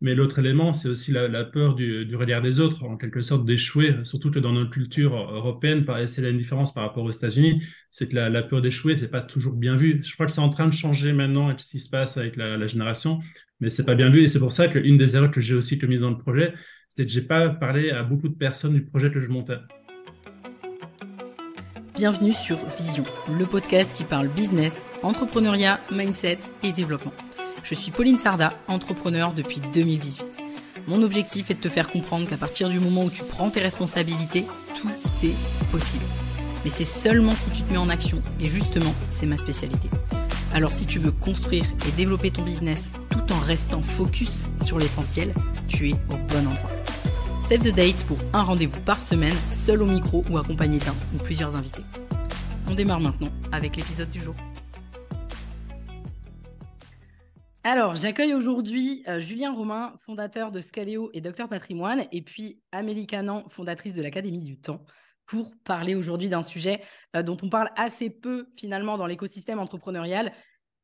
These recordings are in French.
Mais l'autre élément, c'est aussi la peur du regard des autres, en quelque sorte d'échouer, surtout que dans notre culture européenne, et c'est la différence par rapport aux États-Unis, c'est que la peur d'échouer, c'est pas toujours bien vu. Je crois que c'est en train de changer maintenant avec ce qui se passe avec la génération, mais c'est pas bien vu. Et c'est pour ça qu'une des erreurs que j'ai aussi commises dans le projet, c'est que j'ai pas parlé à beaucoup de personnes du projet que je montais. Bienvenue sur Vision, le podcast qui parle business, entrepreneuriat, mindset et développement. Je suis Pauline Sarda, entrepreneur depuis 2018. Mon objectif est de te faire comprendre qu'à partir du moment où tu prends tes responsabilités, tout est possible. Mais c'est seulement si tu te mets en action, et justement, c'est ma spécialité. Alors si tu veux construire et développer ton business tout en restant focus sur l'essentiel, tu es au bon endroit. Save the date pour un rendez-vous par semaine, seul au micro ou accompagné d'un ou plusieurs invités. On démarre maintenant avec l'épisode du jour. Alors, j'accueille aujourd'hui Julien Romain, fondateur de Scaleo et Docteur Patrimoine, et puis Amélie Canan, fondatrice de l'Académie du Temps, pour parler aujourd'hui d'un sujet dont on parle assez peu finalement dans l'écosystème entrepreneurial.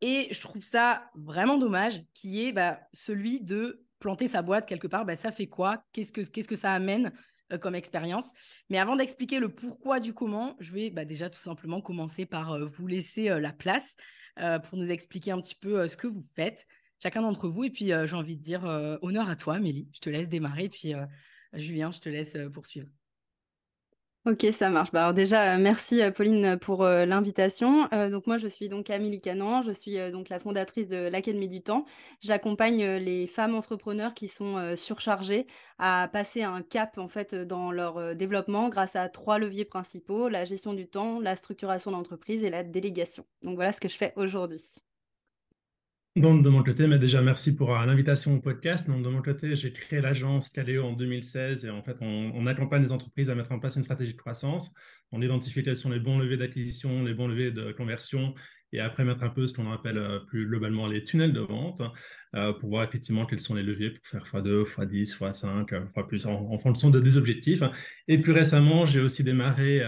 Et je trouve ça vraiment dommage, qui est celui de planter sa boîte quelque part. Ça fait quoi? Qu'est-ce que ça amène comme expérience? Mais avant d'expliquer le pourquoi du comment, je vais déjà tout simplement commencer par vous laisser la place pour nous expliquer un petit peu ce que vous faites, chacun d'entre vous. Et puis, j'ai envie de dire honneur à toi, Amélie. Je te laisse démarrer. Et puis, Julien, je te laisse poursuivre. Ok, ça marche. Alors déjà, merci Pauline pour l'invitation. Donc moi, je suis donc Amélie Canan, je suis donc la fondatrice de l'Académie du Temps. J'accompagne les femmes entrepreneurs qui sont surchargées à passer un cap en fait dans leur développement grâce à 3 leviers principaux: la gestion du temps, la structuration d'entreprise et la délégation. Donc voilà ce que je fais aujourd'hui. Donc, de mon côté, mais déjà, merci pour l'invitation au podcast. Donc, de mon côté, j'ai créé l'agence Caleo en 2016 et en fait, on accompagne les entreprises à mettre en place une stratégie de croissance. On identifie quels sont les bons leviers d'acquisition, les bons leviers de conversion et après mettre un peu ce qu'on appelle plus globalement les tunnels de vente pour voir effectivement quels sont les leviers pour faire x2, x10, x5, x+, en fonction des objectifs. Et plus récemment, j'ai aussi démarré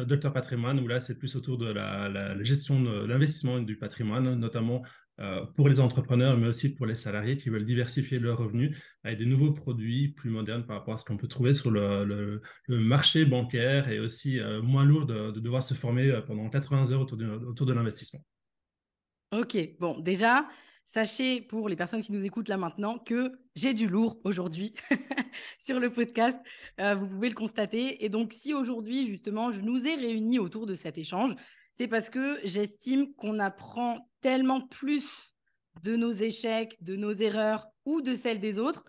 Docteur Patrimoine où là, c'est plus autour de la gestion de l'investissement du patrimoine, notamment pour les entrepreneurs, mais aussi pour les salariés qui veulent diversifier leurs revenus avec des nouveaux produits plus modernes par rapport à ce qu'on peut trouver sur le marché bancaire et aussi moins lourd de devoir se former pendant 80 heures autour de l'investissement. Ok, bon, déjà, sachez pour les personnes qui nous écoutent là maintenant que j'ai du lourd aujourd'hui sur le podcast. Vous pouvez le constater. Et donc, si aujourd'hui, justement, je nous ai réunis autour de cet échange, c'est parce que j'estime qu'on apprend tellement plus de nos échecs, de nos erreurs ou de celles des autres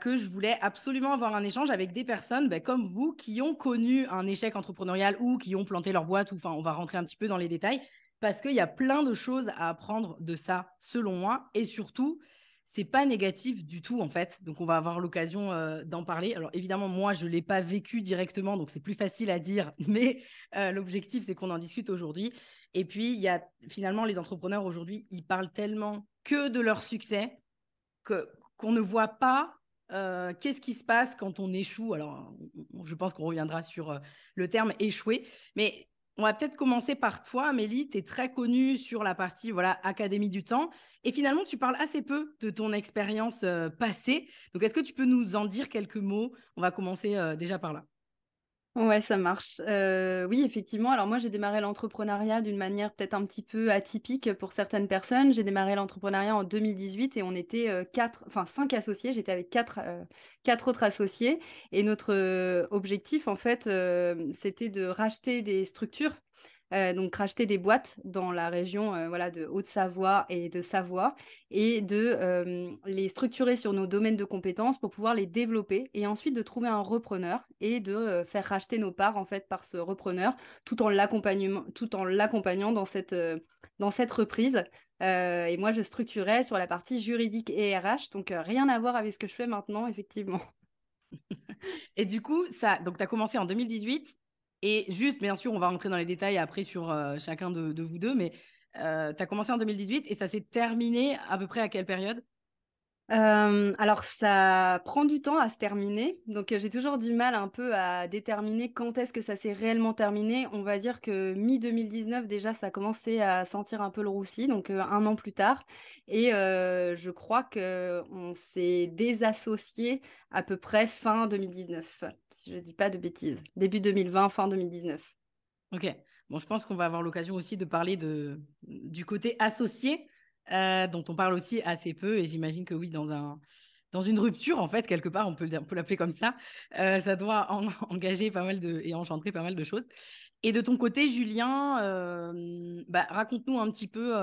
que je voulais absolument avoir un échange avec des personnes comme vous qui ont connu un échec entrepreneurial ou qui ont planté leur boîte. Enfin, on va rentrer un petit peu dans les détails parce qu'il y a plein de choses à apprendre de ça, selon moi. Et surtout, c'est pas négatif du tout, en fait. Donc, on va avoir l'occasion d'en parler. Alors, évidemment, moi, je ne l'ai pas vécu directement, donc c'est plus facile à dire. Mais l'objectif, c'est qu'on en discute aujourd'hui. Et puis, il y a finalement les entrepreneurs aujourd'hui, ils parlent tellement que de leur succès qu'on ne voit pas qu'est-ce qui se passe quand on échoue. Alors, je pense qu'on reviendra sur le terme échouer. Mais on va peut-être commencer par toi, Amélie. Tu es très connue sur la partie Académie du Temps. Et finalement, tu parles assez peu de ton expérience passée. Donc, est-ce que tu peux nous en dire quelques mots? On va commencer déjà par là. Ouais, ça marche. Oui, effectivement. Alors moi, j'ai démarré l'entrepreneuriat d'une manière peut-être un petit peu atypique pour certaines personnes. J'ai démarré l'entrepreneuriat en 2018 et on était 5 associés. J'étais avec quatre autres associés. Et notre objectif, en fait, c'était de racheter des structures. Donc racheter des boîtes dans la région de Haute-Savoie et de Savoie et de les structurer sur nos domaines de compétences pour pouvoir les développer et ensuite de trouver un repreneur et de faire racheter nos parts en fait par ce repreneur tout en l'accompagnant dans cette reprise. Et moi, je structurais sur la partie juridique et RH, donc rien à voir avec ce que je fais maintenant, effectivement. Et du coup, donc tu as commencé en 2018. Et juste, bien sûr, on va rentrer dans les détails après sur chacun de vous deux, mais tu as commencé en 2018 et ça s'est terminé à peu près à quelle période? Alors, ça prend du temps à se terminer. Donc, j'ai toujours du mal un peu à déterminer quand est-ce que ça s'est réellement terminé. On va dire que mi-2019, déjà, ça a commencé à sentir un peu le roussi, donc 1 an plus tard. Et je crois qu'on s'est désassocié à peu près fin 2019, si je ne dis pas de bêtises. Début 2020, fin 2019. Ok. Bon, je pense qu'on va avoir l'occasion aussi de parler du côté associé, dont on parle aussi assez peu. Et j'imagine que oui, dans une rupture, en fait, quelque part, on peut l'appeler comme ça doit engager pas mal et engendrer pas mal de choses. Et de ton côté, Julien, raconte-nous un petit peu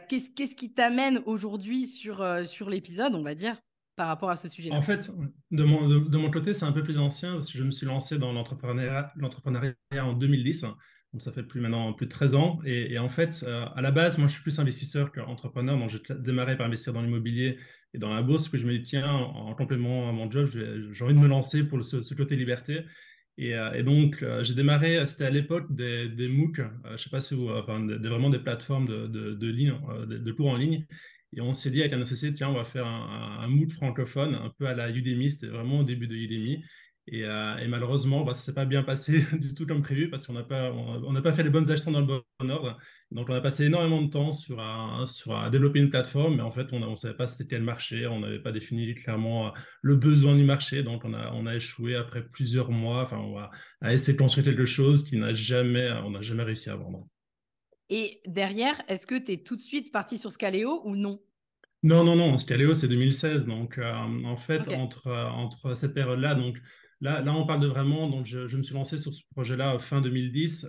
qu'est-ce qui t'amène aujourd'hui sur l'épisode, on va dire, par rapport à ce En sujet-là. fait, de mon côté, c'est un peu plus ancien parce que je me suis lancé dans l'entrepreneuriat en 2010. Donc, ça fait maintenant plus de 13 ans. Et en fait, à la base, moi, je suis plus investisseur qu'entrepreneur. Donc, j'ai démarré par investir dans l'immobilier et dans la bourse. Puis, je me dis, tiens, en complément à mon job, j'ai envie de me lancer pour ce côté liberté. Et donc, j'ai démarré, c'était à l'époque des MOOC, je ne sais pas si vous, enfin, vraiment des plateformes de ligne, de cours en ligne. Et on s'est dit avec un associé, tiens, on va faire un MOOC francophone, un peu à la Udemy, c'était vraiment au début de Udemy. Et malheureusement, bah, ça ne s'est pas bien passé du tout comme prévu parce on n'a pas fait les bonnes actions dans le bon ordre. Donc, on a passé énormément de temps sur à développer une plateforme, mais en fait, on ne savait pas c'était quel marché, on n'avait pas défini clairement le besoin du marché. Donc, on a échoué après plusieurs mois, enfin, à essayer de construire quelque chose on n'a jamais réussi à vendre. Et derrière, est-ce que tu es tout de suite parti sur Scaleo ou non? Non, non, non, Scaleo, c'est 2016. Donc, en fait, Ok. entre cette période-là, donc là, on parle de vraiment. Donc, je me suis lancé sur ce projet-là fin 2010.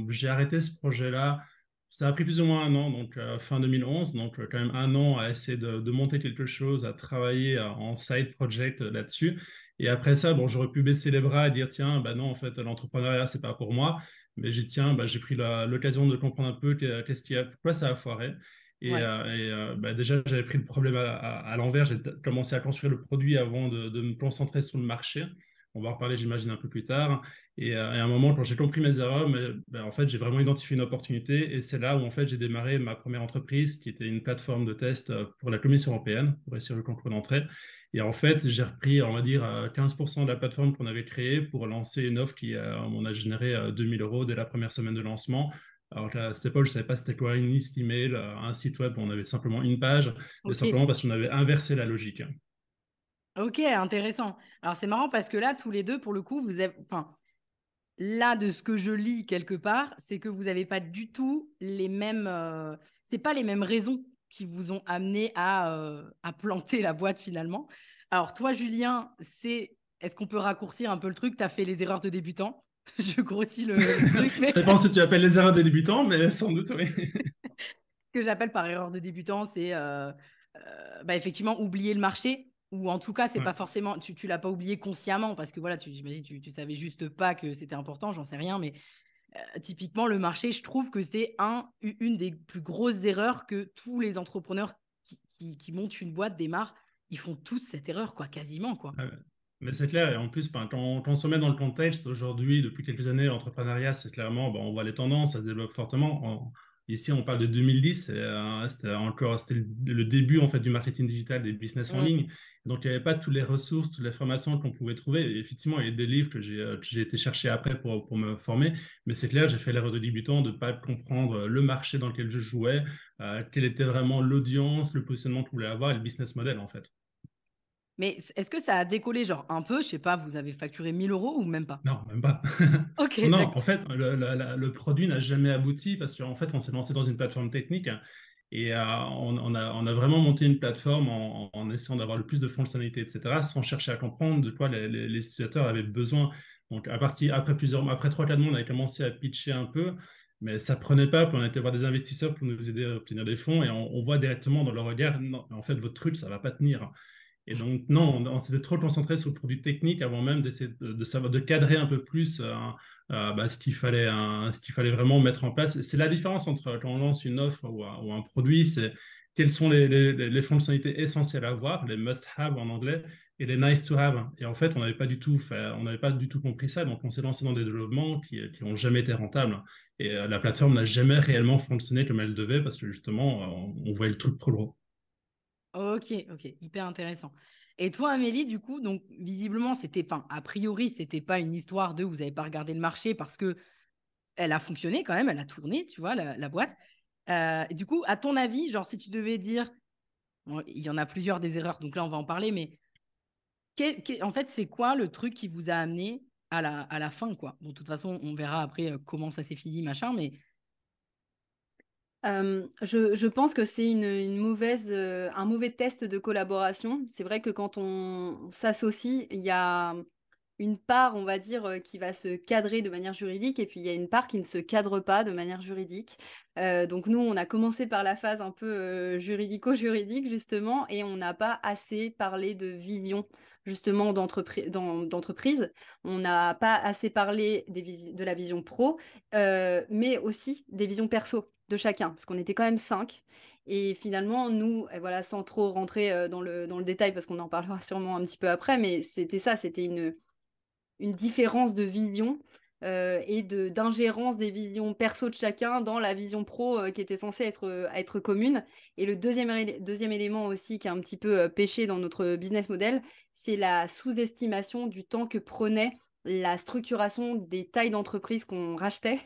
J'ai arrêté ce projet-là. Ça a pris plus ou moins 1 an, donc fin 2011. Donc, quand même 1 an à essayer de monter quelque chose, à travailler en side project là-dessus. Et après ça, bon, j'aurais pu baisser les bras et dire, tiens, bah non, en fait, l'entrepreneuriat, c'est pas pour moi. Mais j'ai pris l'occasion de comprendre un peu pourquoi ça a foiré. Ouais. Bah, déjà, j'avais pris le problème à l'envers. J'ai commencé à construire le produit avant de me concentrer sur le marché. On va en reparler, j'imagine, un peu plus tard. Et à un moment, quand j'ai compris mes erreurs, en fait, j'ai vraiment identifié une opportunité. Et c'est là où en fait, j'ai démarré ma première entreprise, qui était une plateforme de test pour la Commission européenne, pour réussir le concours d'entrée. Et en fait, j'ai repris, on va dire, 15% de la plateforme qu'on avait créée pour lancer une offre qui on a généré 2000 euros dès la première semaine de lancement. Alors à cette époque, je ne savais pas c'était quoi une liste email, un site web, on avait simplement une page, mais Ok. simplement parce qu'on avait inversé la logique. Ok, intéressant. Alors c'est marrant parce que là, tous les deux, pour le coup, vous avez, enfin, là, de ce que je lis quelque part, c'est que vous n'avez pas du tout les mêmes, c'est pas les mêmes raisons qui vous ont amené à planter la boîte finalement. Alors toi, Julien, est-ce qu'on peut raccourcir un peu le truc? Tu as fait les erreurs de débutant. Je grossis le truc, Ça mais dépend si tu appelles les erreurs des débutants, mais sans doute, oui. ce que j'appelle par erreur de débutant, c'est effectivement oublier le marché. Ou en tout cas, c'est Ouais. pas forcément, tu l'as pas oublié consciemment parce que voilà, j'imagine tu savais juste pas que c'était important, j'en sais rien, mais typiquement le marché, je trouve que c'est une des plus grosses erreurs que tous les entrepreneurs qui montent une boîte démarrent, ils font tous cette erreur quoi, quasiment quoi. Ouais. Mais c'est clair, et en plus, quand on se met dans le contexte, aujourd'hui, depuis quelques années, l'entrepreneuriat, c'est clairement, on voit les tendances, ça se développe fortement. Ici, on parle de 2010, c'était le début en fait, du marketing digital, des business en Mm. ligne. Donc, il n'y avait pas toutes les ressources, toutes les formations qu'on pouvait trouver. Et effectivement, il y a des livres que j'ai été chercher après pour me former. Mais c'est clair, j'ai fait l'erreur de débutant de ne pas comprendre le marché dans lequel je jouais, quelle était vraiment l'audience, le positionnement qu'on voulait avoir et le business model, en fait. Mais est-ce que ça a décollé genre un peu, je sais pas, vous avez facturé 1000 euros ou même pas? Non, même pas. Ok, Non, non, d'accord. en fait, le produit n'a jamais abouti parce qu'en fait, on s'est lancé dans une plateforme technique et on a vraiment monté une plateforme en essayant d'avoir le plus de fonctionnalités, etc., sans chercher à comprendre de quoi les utilisateurs avaient besoin. Donc, après 3-4 mois, on avait commencé à pitcher un peu, mais ça prenait pas. Puis on a été voir des investisseurs pour nous aider à obtenir des fonds et on voit directement dans leur regard, non, en fait, votre truc, ça va pas tenir. Et donc, non, on s'était trop concentré sur le produit technique avant même d'essayer de savoir, de cadrer un peu plus ce qu'il fallait vraiment mettre en place. C'est la différence entre quand on lance une offre ou un produit, c'est quelles sont les fonctionnalités essentielles à avoir, les must-have en anglais, et les nice-to-have. Et en fait, on n'avait pas du tout compris ça, donc on s'est lancé dans des développements qui n'ont jamais été rentables. Et la plateforme n'a jamais réellement fonctionné comme elle devait parce que justement, on voyait le truc trop gros. Ok, hyper intéressant. Et toi, Amélie, du coup, donc visiblement, a priori, c'était pas une histoire de vous n'avez pas regardé le marché parce que elle a fonctionné quand même, elle a tourné, tu vois, la boîte. Et du coup, à ton avis, genre, si tu devais dire, bon, il y en a plusieurs des erreurs, donc là, on va en parler, mais en fait, c'est quoi le truc qui vous a amené à la fin, quoi? Bon, de toute façon, on verra après comment ça s'est fini, machin, mais Je pense que c'est un mauvais test de collaboration. C'est vrai que quand on s'associe, il y a une part, on va dire, qui va se cadrer de manière juridique, et puis il y a une part qui ne se cadre pas de manière juridique. Donc nous, on a commencé par la phase un peu juridico-juridique, justement, et on n'a pas assez parlé de vision, justement, d'entreprise. On n'a pas assez parlé de la vision pro, mais aussi des visions perso de chacun, parce qu'on était quand même cinq. Et finalement, nous, et voilà, sans trop rentrer dans le détail, parce qu'on en parlera sûrement un petit peu après, mais c'était ça, c'était une différence de vision et d'ingérence des visions perso de chacun dans la vision pro qui était censée être commune. Et le deuxième élément aussi qui est un petit peu péché dans notre business model, c'est la sous-estimation du temps que prenait la structuration des tailles d'entreprise qu'on rachetait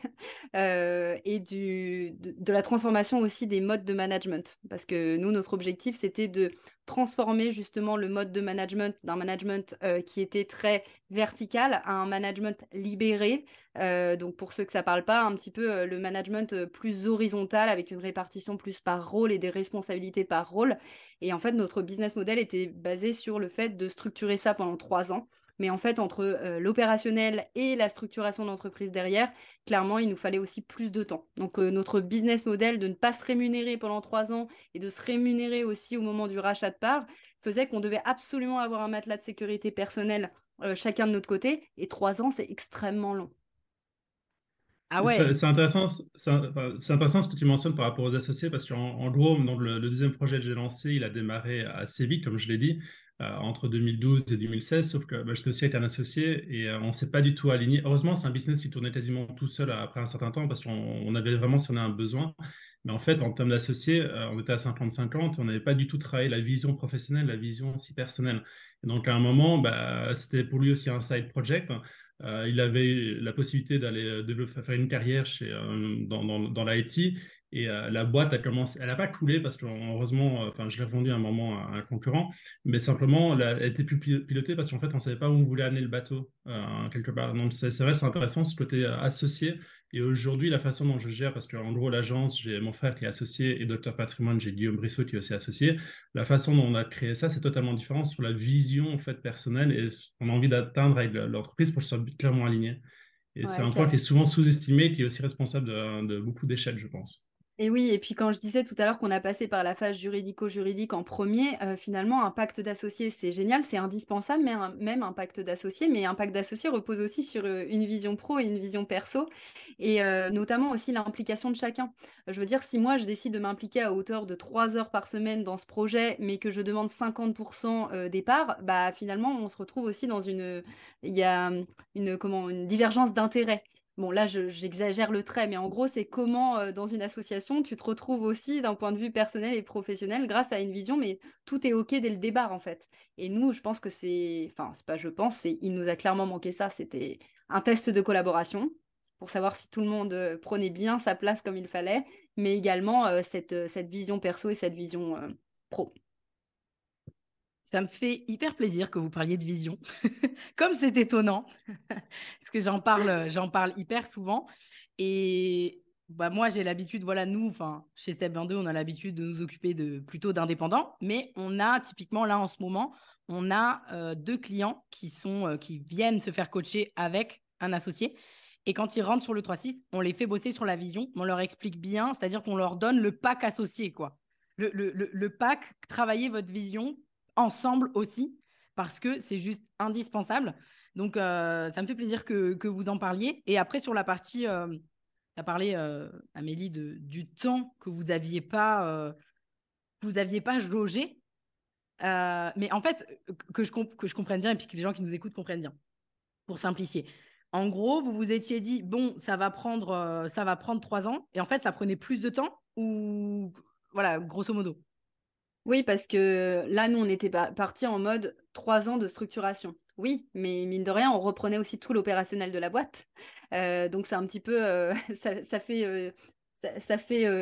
et de la transformation aussi des modes de management. Parce que nous, notre objectif, c'était de transformer justement le mode de management d'un management qui était très vertical à un management libéré. Donc pour ceux que ça parle pas, un petit peu le management plus horizontal avec une répartition plus par rôle et des responsabilités par rôle. Et en fait, notre business model était basé sur le fait de structurer ça pendant 3 ans. Mais en fait, entre l'opérationnel et la structuration d'entreprise derrière, clairement, il nous fallait aussi plus de temps. Donc, notre business model de ne pas se rémunérer pendant 3 ans et de se rémunérer aussi au moment du rachat de parts faisait qu'on devait absolument avoir un matelas de sécurité personnelle chacun de notre côté. Et 3 ans, c'est extrêmement long. ah ouais, C'est intéressant, c'est intéressant ce que tu mentionnes par rapport aux associés, parce qu'en gros, donc le deuxième projet que j'ai lancé, il a démarré assez vite, comme je l'ai dit, entre 2012 et 2016, sauf que j'étais aussi avec un associé et on ne s'est pas du tout aligné. Heureusement, c'est un business qui tournait quasiment tout seul après un certain temps, parce qu'on avait vraiment si on a un besoin. Mais en fait, en termes d'associés, on était à 50-50, on n'avait pas du tout travaillé la vision professionnelle, la vision aussi personnelle. Et donc, à un moment, c'était pour lui aussi un side project. Il avait la possibilité d'aller faire une carrière dans l'IT et la boîte a commencé, elle n'a pas coulé parce que heureusement, enfin, je l'ai revendu à un moment à un concurrent, mais simplement, elle était plus pilotée parce qu'en fait, on ne savait pas où on voulait amener le bateau quelque part. Donc, c'est vrai, c'est intéressant ce côté associé. Et aujourd'hui, la façon dont je gère, parce qu'en gros, l'agence, j'ai mon frère qui est associé et Docteur Patrimoine, j'ai Guillaume Brissot qui est aussi associé. La façon dont on a créé ça, c'est totalement différent sur la vision en fait personnelle et ce qu'on a envie d'atteindre avec l'entreprise pour que ce soit clairement aligné. Et c'est Ouais, un point qui est souvent sous-estimé, qui est aussi responsable de beaucoup d'échecs, je pense. et oui, et puis quand je disais tout à l'heure qu'on a passé par la phase juridico-juridique en premier, finalement, un pacte d'associés, c'est génial, c'est indispensable, mais même un pacte d'associés. Mais un pacte d'associés repose aussi sur une vision pro et une vision perso, et notamment aussi l'implication de chacun. Je veux dire, si moi, je décide de m'impliquer à hauteur de 3 heures par semaine dans ce projet, mais que je demande 50% des parts, bah, finalement, on se retrouve aussi il y a une divergence d'intérêts. Bon, là, j'exagère le trait, mais en gros, c'est comment, dans une association, tu te retrouves aussi d'un point de vue personnel et professionnel grâce à une vision, mais tout est OK dès le départ, en fait. Et nous, je pense que enfin, c'est pas je pense, il nous a clairement manqué ça. C'était un test de collaboration pour savoir si tout le monde prenait bien sa place comme il fallait, mais également cette vision perso et cette vision pro. ça me fait hyper plaisir que vous parliez de vision. Comme c'est étonnant, parce que j'en parle hyper souvent. Et bah, moi, j'ai l'habitude, voilà, nous, enfin, chez Step 22, on a l'habitude de nous occuper plutôt d'indépendants, mais on a typiquement là en ce moment, on a 2 clients qui viennent se faire coacher avec un associé. Et quand ils rentrent sur le 3-6, on les fait bosser sur la vision, on leur explique bien, c'est-à-dire qu'on leur donne le pack associé, quoi. Le pack, travaillez votre vision ensemble aussi, parce que c'est juste indispensable. Donc, ça me fait plaisir que vous en parliez. Et après, sur la partie, tu as parlé, Amélie, du temps que vous aviez pas jaugé. Mais en fait, que je comprenne bien et puis que les gens qui nous écoutent comprennent bien, pour simplifier. En gros, vous vous étiez dit, bon, ça va prendre 3 ans. Et en fait, ça prenait plus de temps ou, voilà, grosso modo. Oui, parce que là, nous, on était partis en mode 3 ans de structuration. Oui, mais mine de rien, on reprenait aussi tout l'opérationnel de la boîte. Donc, c'est un petit peu, ça fait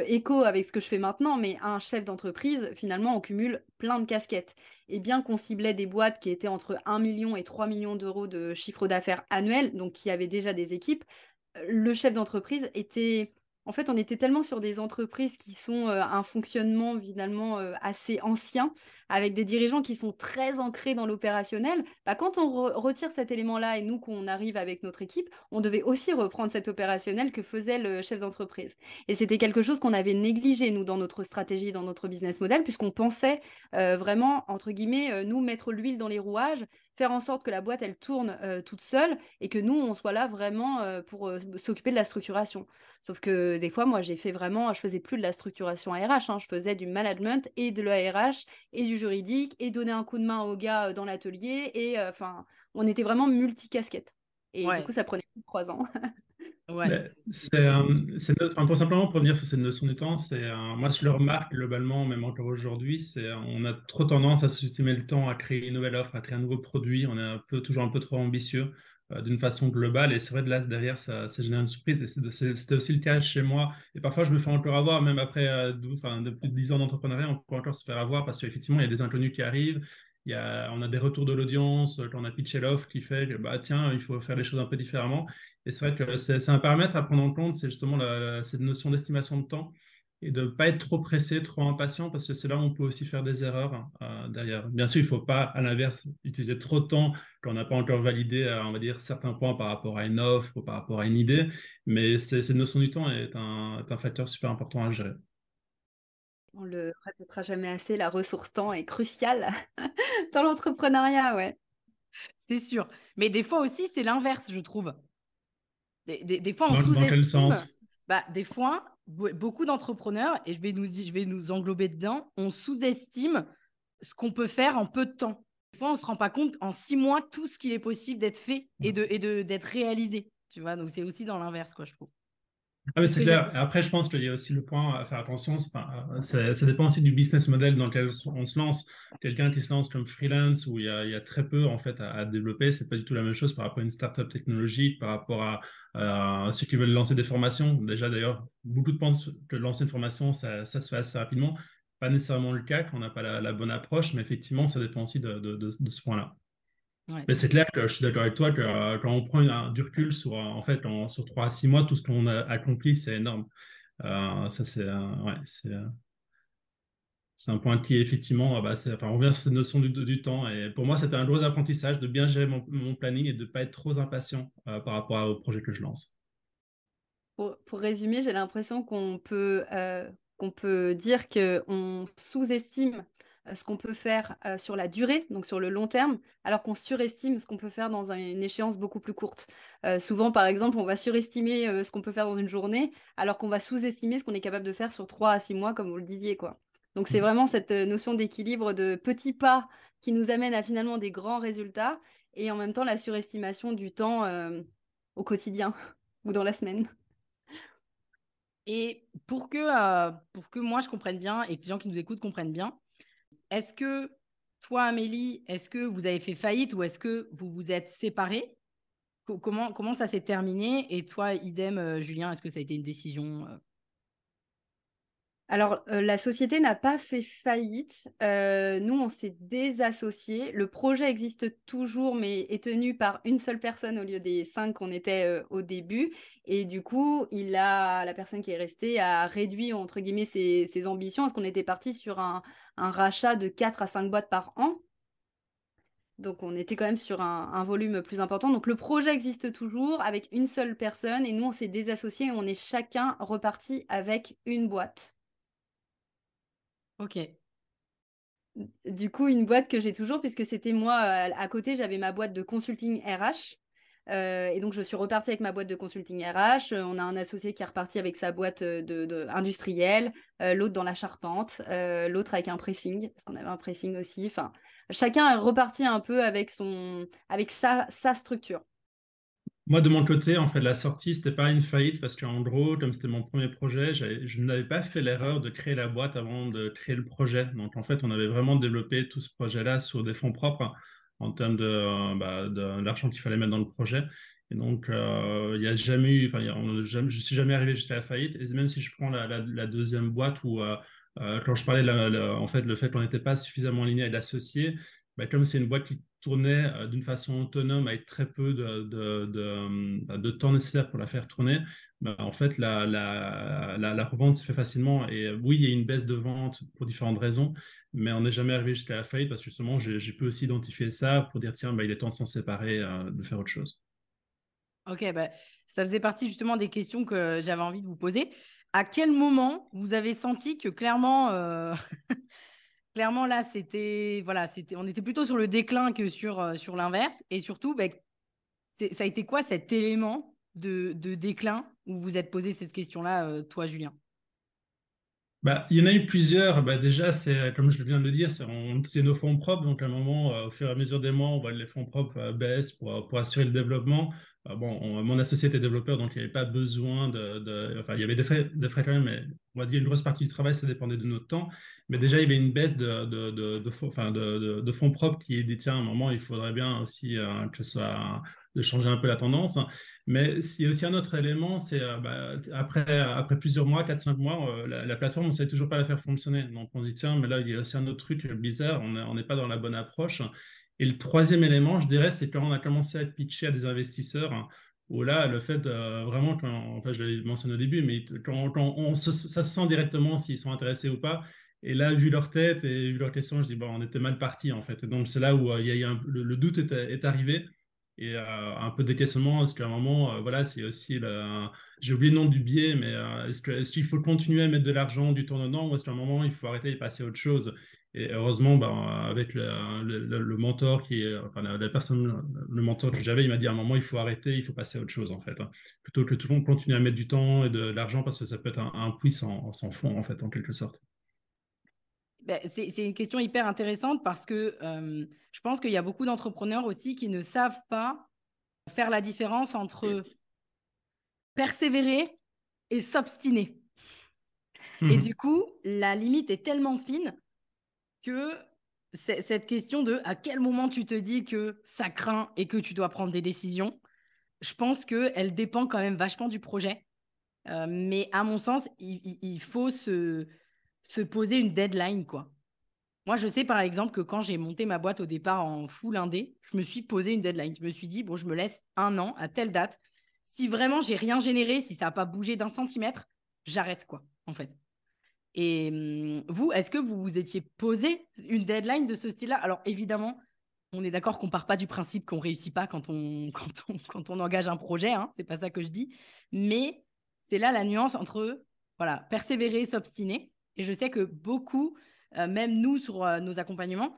écho avec ce que je fais maintenant, mais un chef d'entreprise, finalement, on cumule plein de casquettes. Et bien qu'on ciblait des boîtes qui étaient entre 1 million et 3 millions d'euros de chiffre d'affaires annuel, donc qui avaient déjà des équipes, le chef d'entreprise était... En fait, on était tellement sur des entreprises qui sont un fonctionnement finalement assez ancien, avec des dirigeants qui sont très ancrés dans l'opérationnel. Bah, quand on retire cet élément-là et nous, qu'on arrive avec notre équipe, on devait aussi reprendre cet opérationnel que faisait le chef d'entreprise. Et c'était quelque chose qu'on avait négligé, nous, dans notre stratégie, dans notre business model, puisqu'on pensait vraiment, entre guillemets, nous mettre l'huile dans les rouages, faire en sorte que la boîte, elle tourne toute seule et que nous, on soit là vraiment pour s'occuper de la structuration. Sauf que des fois, moi, je faisais plus de la structuration RH, hein, je faisais du management et de l'ARH et du juridique et donner un coup de main aux gars dans l'atelier. Et enfin, on était vraiment multicasquettes. Et du coup, Ouais, ça prenait plus de 3 ans. ouais. Mais enfin, pour simplement pour revenir sur cette notion du temps, moi je le remarque globalement, même encore aujourd'hui, on a trop tendance à sous-estimer le temps, à créer une nouvelle offre, à créer un nouveau produit, on est toujours un peu trop ambitieux d'une façon globale, et c'est vrai de là derrière ça génère une surprise, et c'était aussi le cas chez moi, et parfois je me fais encore avoir, même après de plus de 10 ans d'entrepreneuriat, on peut encore se faire avoir parce qu'effectivement il y a des inconnus qui arrivent. On a des retours de l'audience, quand on a pitché l'offre qui fait que bah, tiens, il faut faire les choses un peu différemment. Et c'est vrai que c'est un paramètre à prendre en compte, c'est justement cette notion d'estimation de temps et de ne pas être trop pressé, trop impatient, parce que c'est là où on peut aussi faire des erreurs derrière. Bien sûr, il ne faut pas, à l'inverse, utiliser trop de temps quand on n'a pas encore validé, on va dire, certains points par rapport à une offre ou par rapport à une idée, mais cette notion du temps est un facteur super important à gérer. On le répétera jamais assez, la ressource temps est cruciale dans l'entrepreneuriat, ouais. C'est sûr. Mais des fois aussi, c'est l'inverse, je trouve. Des fois, on Dans quel sous-estime. sens? Bah, des fois, beaucoup d'entrepreneurs, et je vais nous englober dedans, on sous-estime ce qu'on peut faire en peu de temps. Des fois, on ne se rend pas compte en 6 mois tout ce qu'il est possible d'être fait d'être réalisé. Tu vois, donc c'est aussi dans l'inverse, quoi, je trouve. Ah, mais C'est ce c'est que j'ai clair. fait. Et après, je pense qu'il y a aussi le point à faire attention. Ça dépend aussi du business model dans lequel on se lance. Quelqu'un qui se lance comme freelance où il y a très peu en fait à développer, c'est pas du tout la même chose par rapport à une startup technologique, par rapport à ceux qui veulent lancer des formations. Déjà, d'ailleurs, beaucoup de pensent que lancer une formation, ça se fait assez rapidement. Pas nécessairement le cas quand on n'a pas la bonne approche, mais effectivement, ça dépend aussi de ce point-là. Ouais. Mais c'est clair que je suis d'accord avec toi que quand on prend du recul sur, en fait, sur 3 à 6 mois, tout ce qu'on a accompli, c'est énorme. Ça, ouais, c'est un point qui, effectivement, enfin, on revient sur cette notion du temps. Et pour moi, c'était un gros apprentissage de bien gérer mon planning et de ne pas être trop impatient par rapport au projet que je lance. Pour résumer, j'ai l'impression qu'on peut dire qu'on sous-estime ce qu'on peut faire sur la durée, donc sur le long terme, alors qu'on surestime ce qu'on peut faire dans une échéance beaucoup plus courte. Souvent, par exemple, on va surestimer ce qu'on peut faire dans une journée, alors qu'on va sous-estimer ce qu'on est capable de faire sur 3 à 6 mois, comme vous le disiez, quoi. Donc c'est vraiment cette notion d'équilibre de petits pas qui nous amène à finalement des grands résultats, et en même temps la surestimation du temps au quotidien ou dans la semaine. Et pour que moi je comprenne bien et que les gens qui nous écoutent comprennent bien, est-ce que toi, Amélie, est-ce que vous avez fait faillite ou est-ce que vous vous êtes séparés? Comment ça s'est terminé? Et toi, idem, Julien, est-ce que ça a été une décision? Alors, la société n'a pas fait faillite. Nous, on s'est désassociés. Le projet existe toujours, mais est tenu par une seule personne au lieu des 5 qu'on était au début. Et du coup, la personne qui est restée a réduit, entre guillemets, ses ambitions, parce qu'on était parti sur un rachat de 4 à 5 boîtes par an. Donc, on était quand même sur un volume plus important. Donc, le projet existe toujours avec une seule personne. Et nous, on s'est désassociés et on est chacun reparti avec une boîte. Ok. Du coup, une boîte que j'ai toujours, puisque c'était moi, à côté, j'avais ma boîte de consulting RH. Et donc, je suis repartie avec ma boîte de consulting RH. On a un associé qui est reparti avec sa boîte industrielle, l'autre dans la charpente, l'autre avec un pressing, parce qu'on avait un pressing aussi. Enfin, chacun est reparti un peu avec sa structure. Moi, de mon côté, en fait, la sortie, c'était pas une faillite parce qu'en gros, comme c'était mon premier projet, je n'avais pas fait l'erreur de créer la boîte avant de créer le projet. Donc, en fait, on avait vraiment développé tout ce projet-là sur des fonds propres en termes de l'argent qu'il fallait mettre dans le projet. Et donc, il n'y a jamais eu, enfin, je suis jamais arrivé jusqu'à la faillite. Et même si je prends la deuxième boîte où, quand je parlais en fait, le fait qu'on n'était pas suffisamment aligné avec l'associé, comme c'est une boîte qui tournait d'une façon autonome avec très peu de temps nécessaire pour la faire tourner, en fait, la revente se fait facilement. Et oui, il y a une baisse de vente pour différentes raisons, mais on n'est jamais arrivé jusqu'à la faillite parce que justement, j'ai pu aussi identifier ça pour dire, tiens, il est temps de s'en séparer, de faire autre chose. Ok, ça faisait partie justement des questions que j'avais envie de vous poser. À quel moment vous avez senti que clairement, clairement là, on était plutôt sur le déclin que sur l'inverse. Et surtout, ça a été quoi cet élément de déclin où vous êtes posé cette question-là, toi, Julien? Il y en a eu plusieurs. Déjà, c'est comme je viens de le dire, c'est nos fonds propres. Donc, à un moment, au fur et à mesure des mois, on voit les fonds propres baissent pour assurer le développement. Mon associé était développeur, donc il n'y avait pas besoin enfin, il y avait des frais quand même, mais on va dire une grosse partie du travail, ça dépendait de notre temps. Mais déjà, il y avait une baisse de fonds propres qui est dit, tiens, à un moment, il faudrait bien aussi que ce soit de changer un peu la tendance. Mais il y a aussi un autre élément, c'est après plusieurs mois, 4 5 mois, la plateforme, on ne sait toujours pas la faire fonctionner. Donc on se dit, tiens, mais là, il y a aussi un autre truc bizarre, on n'est pas dans la bonne approche. Et le troisième élément, je dirais, c'est quand on a commencé à être pitché à des investisseurs, où là, le fait vraiment, enfin, je l'ai mentionné au début, mais ça se sent directement s'ils sont intéressés ou pas. Et là, vu leur tête et vu leurs questions, je dis, bon, on était mal parti, en fait. Et donc, c'est là où il y a eu le doute est arrivé et un peu de questionnement, parce qu'à un moment, voilà, c'est aussi, j'ai oublié le nom du biais, mais est-ce qu'il faut continuer à mettre de l'argent du temps dedans ou est-ce qu'à un moment, il faut arrêter et passer à autre chose? Et heureusement, avec le mentor enfin, la personne, le mentor que j'avais, il m'a dit à un moment, il faut arrêter, il faut passer à autre chose, en fait, hein. Plutôt que tout le monde continue à mettre du temps et de l'argent parce que ça peut être un puits sans fond, en fait, en quelque sorte. C'est une question hyper intéressante parce que je pense qu'il y a beaucoup d'entrepreneurs aussi qui ne savent pas faire la différence entre persévérer et s'obstiner. Et du Mhm. coup, la limite est tellement fine que cette question de à quel moment tu te dis que ça craint et que tu dois prendre des décisions, je pense qu'elle dépend quand même vachement du projet. Mais à mon sens, il faut se poser une deadline, quoi. Moi, je sais par exemple que quand j'ai monté ma boîte au départ en full indé, je me suis posé une deadline. Je me suis dit, bon, je me laisse 1 an à telle date. Si vraiment j'ai rien généré, si ça n'a pas bougé d'1 centimètre, j'arrête, quoi, en fait. Et vous, est-ce que vous vous étiez posé une deadline de ce style-là? Alors évidemment, on est d'accord qu'on part pas du principe qu'on réussit pas quand on, quand on engage un projet, hein, c'est pas ça que je dis. Mais c'est là la nuance entre voilà, persévérer, s'obstiner. Et je sais que beaucoup, même nous sur nos accompagnements,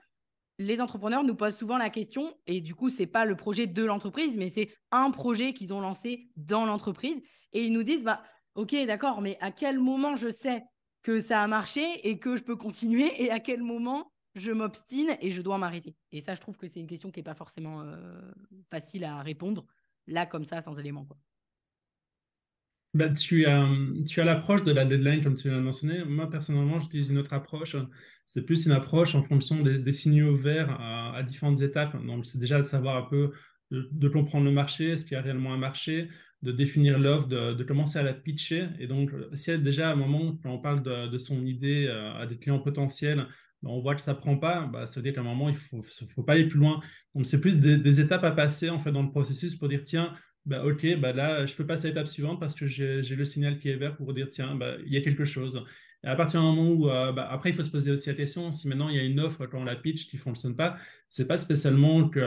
les entrepreneurs nous posent souvent la question, et du coup, c'est pas le projet de l'entreprise, mais c'est un projet qu'ils ont lancé dans l'entreprise. Et ils nous disent, bah, ok, d'accord, mais à quel moment je sais que ça a marché et que je peux continuer, et à quel moment je m'obstine et je dois m'arrêter? Et ça, je trouve que c'est une question qui n'est pas forcément facile à répondre, là, comme ça, sans éléments, quoi. Tu as l'approche de la deadline, comme tu l'as mentionné. Moi, personnellement, j'utilise une autre approche. C'est plus une approche en fonction des signaux verts à différentes étapes. Donc, c'est déjà de savoir un peu, de comprendre le marché, est-ce qu'il y a réellement un marché, de définir l'offre, de commencer à la pitcher. Et donc, si déjà à un moment, quand on parle de son idée à des clients potentiels, on voit que ça ne prend pas, ça veut dire qu'à un moment, il faut pas aller plus loin. Donc, c'est plus des étapes à passer en fait, dans le processus pour dire, tiens, ok, là, je peux passer à l'étape suivante parce que j'ai le signal qui est vert pour dire, tiens, il y a quelque chose. Et à partir du moment où, après, il faut se poser aussi la question, si maintenant il y a une offre quand on la pitch qui ne fonctionne pas, c'est pas spécialement que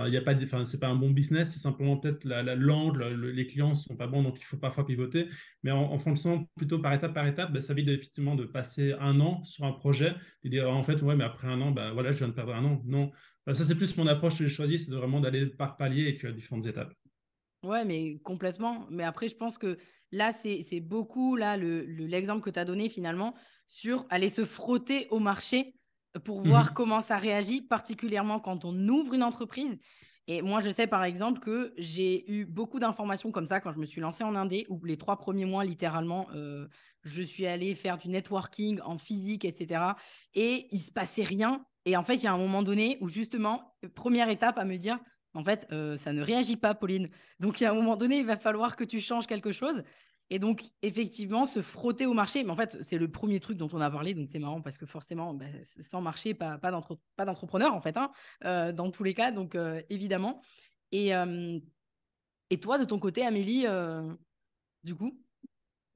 il y a pas, enfin, c'est pas un bon business, c'est simplement peut-être l'angle, les clients ne sont pas bons, donc il faut parfois pivoter. Mais en fonctionnant plutôt par étape, ça évite effectivement de passer 1 an sur un projet et dire, en fait, ouais, mais après 1 an, voilà, je viens de perdre 1 an. Non. Ça, c'est plus mon approche que j'ai choisie, c'est vraiment d'aller par palier et qu'il y a différentes étapes. Ouais, mais complètement. Mais après, je pense que là, c'est beaucoup là l'exemple que tu as donné finalement sur aller se frotter au marché pour voir Mhm. comment ça réagit, particulièrement quand on ouvre une entreprise. Et moi, je sais par exemple que j'ai eu beaucoup d'informations comme ça quand je me suis lancée en Indé, où les 3 premiers mois, littéralement, je suis allée faire du networking en physique, etc. Et il se passait rien. Et en fait, il y a un moment donné où justement, première étape à me dire, en fait, ça ne réagit pas, Pauline. Donc, il y a un moment donné, il va falloir que tu changes quelque chose. Et donc, effectivement, se frotter au marché. Mais en fait, c'est le premier truc dont on a parlé. Donc, c'est marrant parce que forcément, bah, sans marché, pas d'entrepreneur, en fait, hein, dans tous les cas. Donc, évidemment. Et, euh, et toi, de ton côté, Amélie, du coup?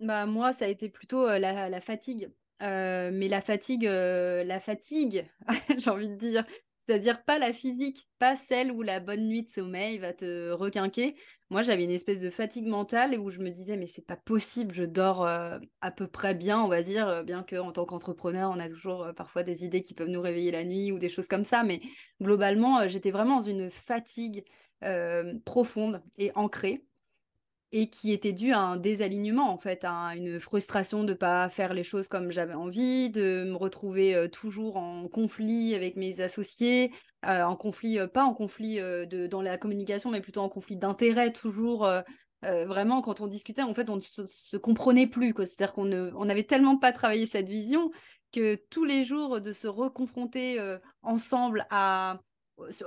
Bah, moi, ça a été plutôt la fatigue. Mais la fatigue, j'ai envie de dire. C'est-à-dire pas la physique, pas celle où la bonne nuit de sommeil va te requinquer. Moi, j'avais une espèce de fatigue mentale où je me disais, mais c'est pas possible, je dors à peu près bien, on va dire, bien qu'en tant qu'entrepreneur, on a toujours parfois des idées qui peuvent nous réveiller la nuit ou des choses comme ça. Mais globalement, j'étais vraiment dans une fatigue profonde et ancrée et qui était dû à un désalignement, en fait, à une frustration de ne pas faire les choses comme j'avais envie, de me retrouver toujours en conflit avec mes associés, en conflit, pas en conflit dans la communication, mais plutôt en conflit d'intérêts, toujours. Vraiment, quand on discutait, en fait, on ne se comprenait plus, quoi. C'est-à-dire on n'avait tellement pas travaillé cette vision que tous les jours, de se reconfronter ensemble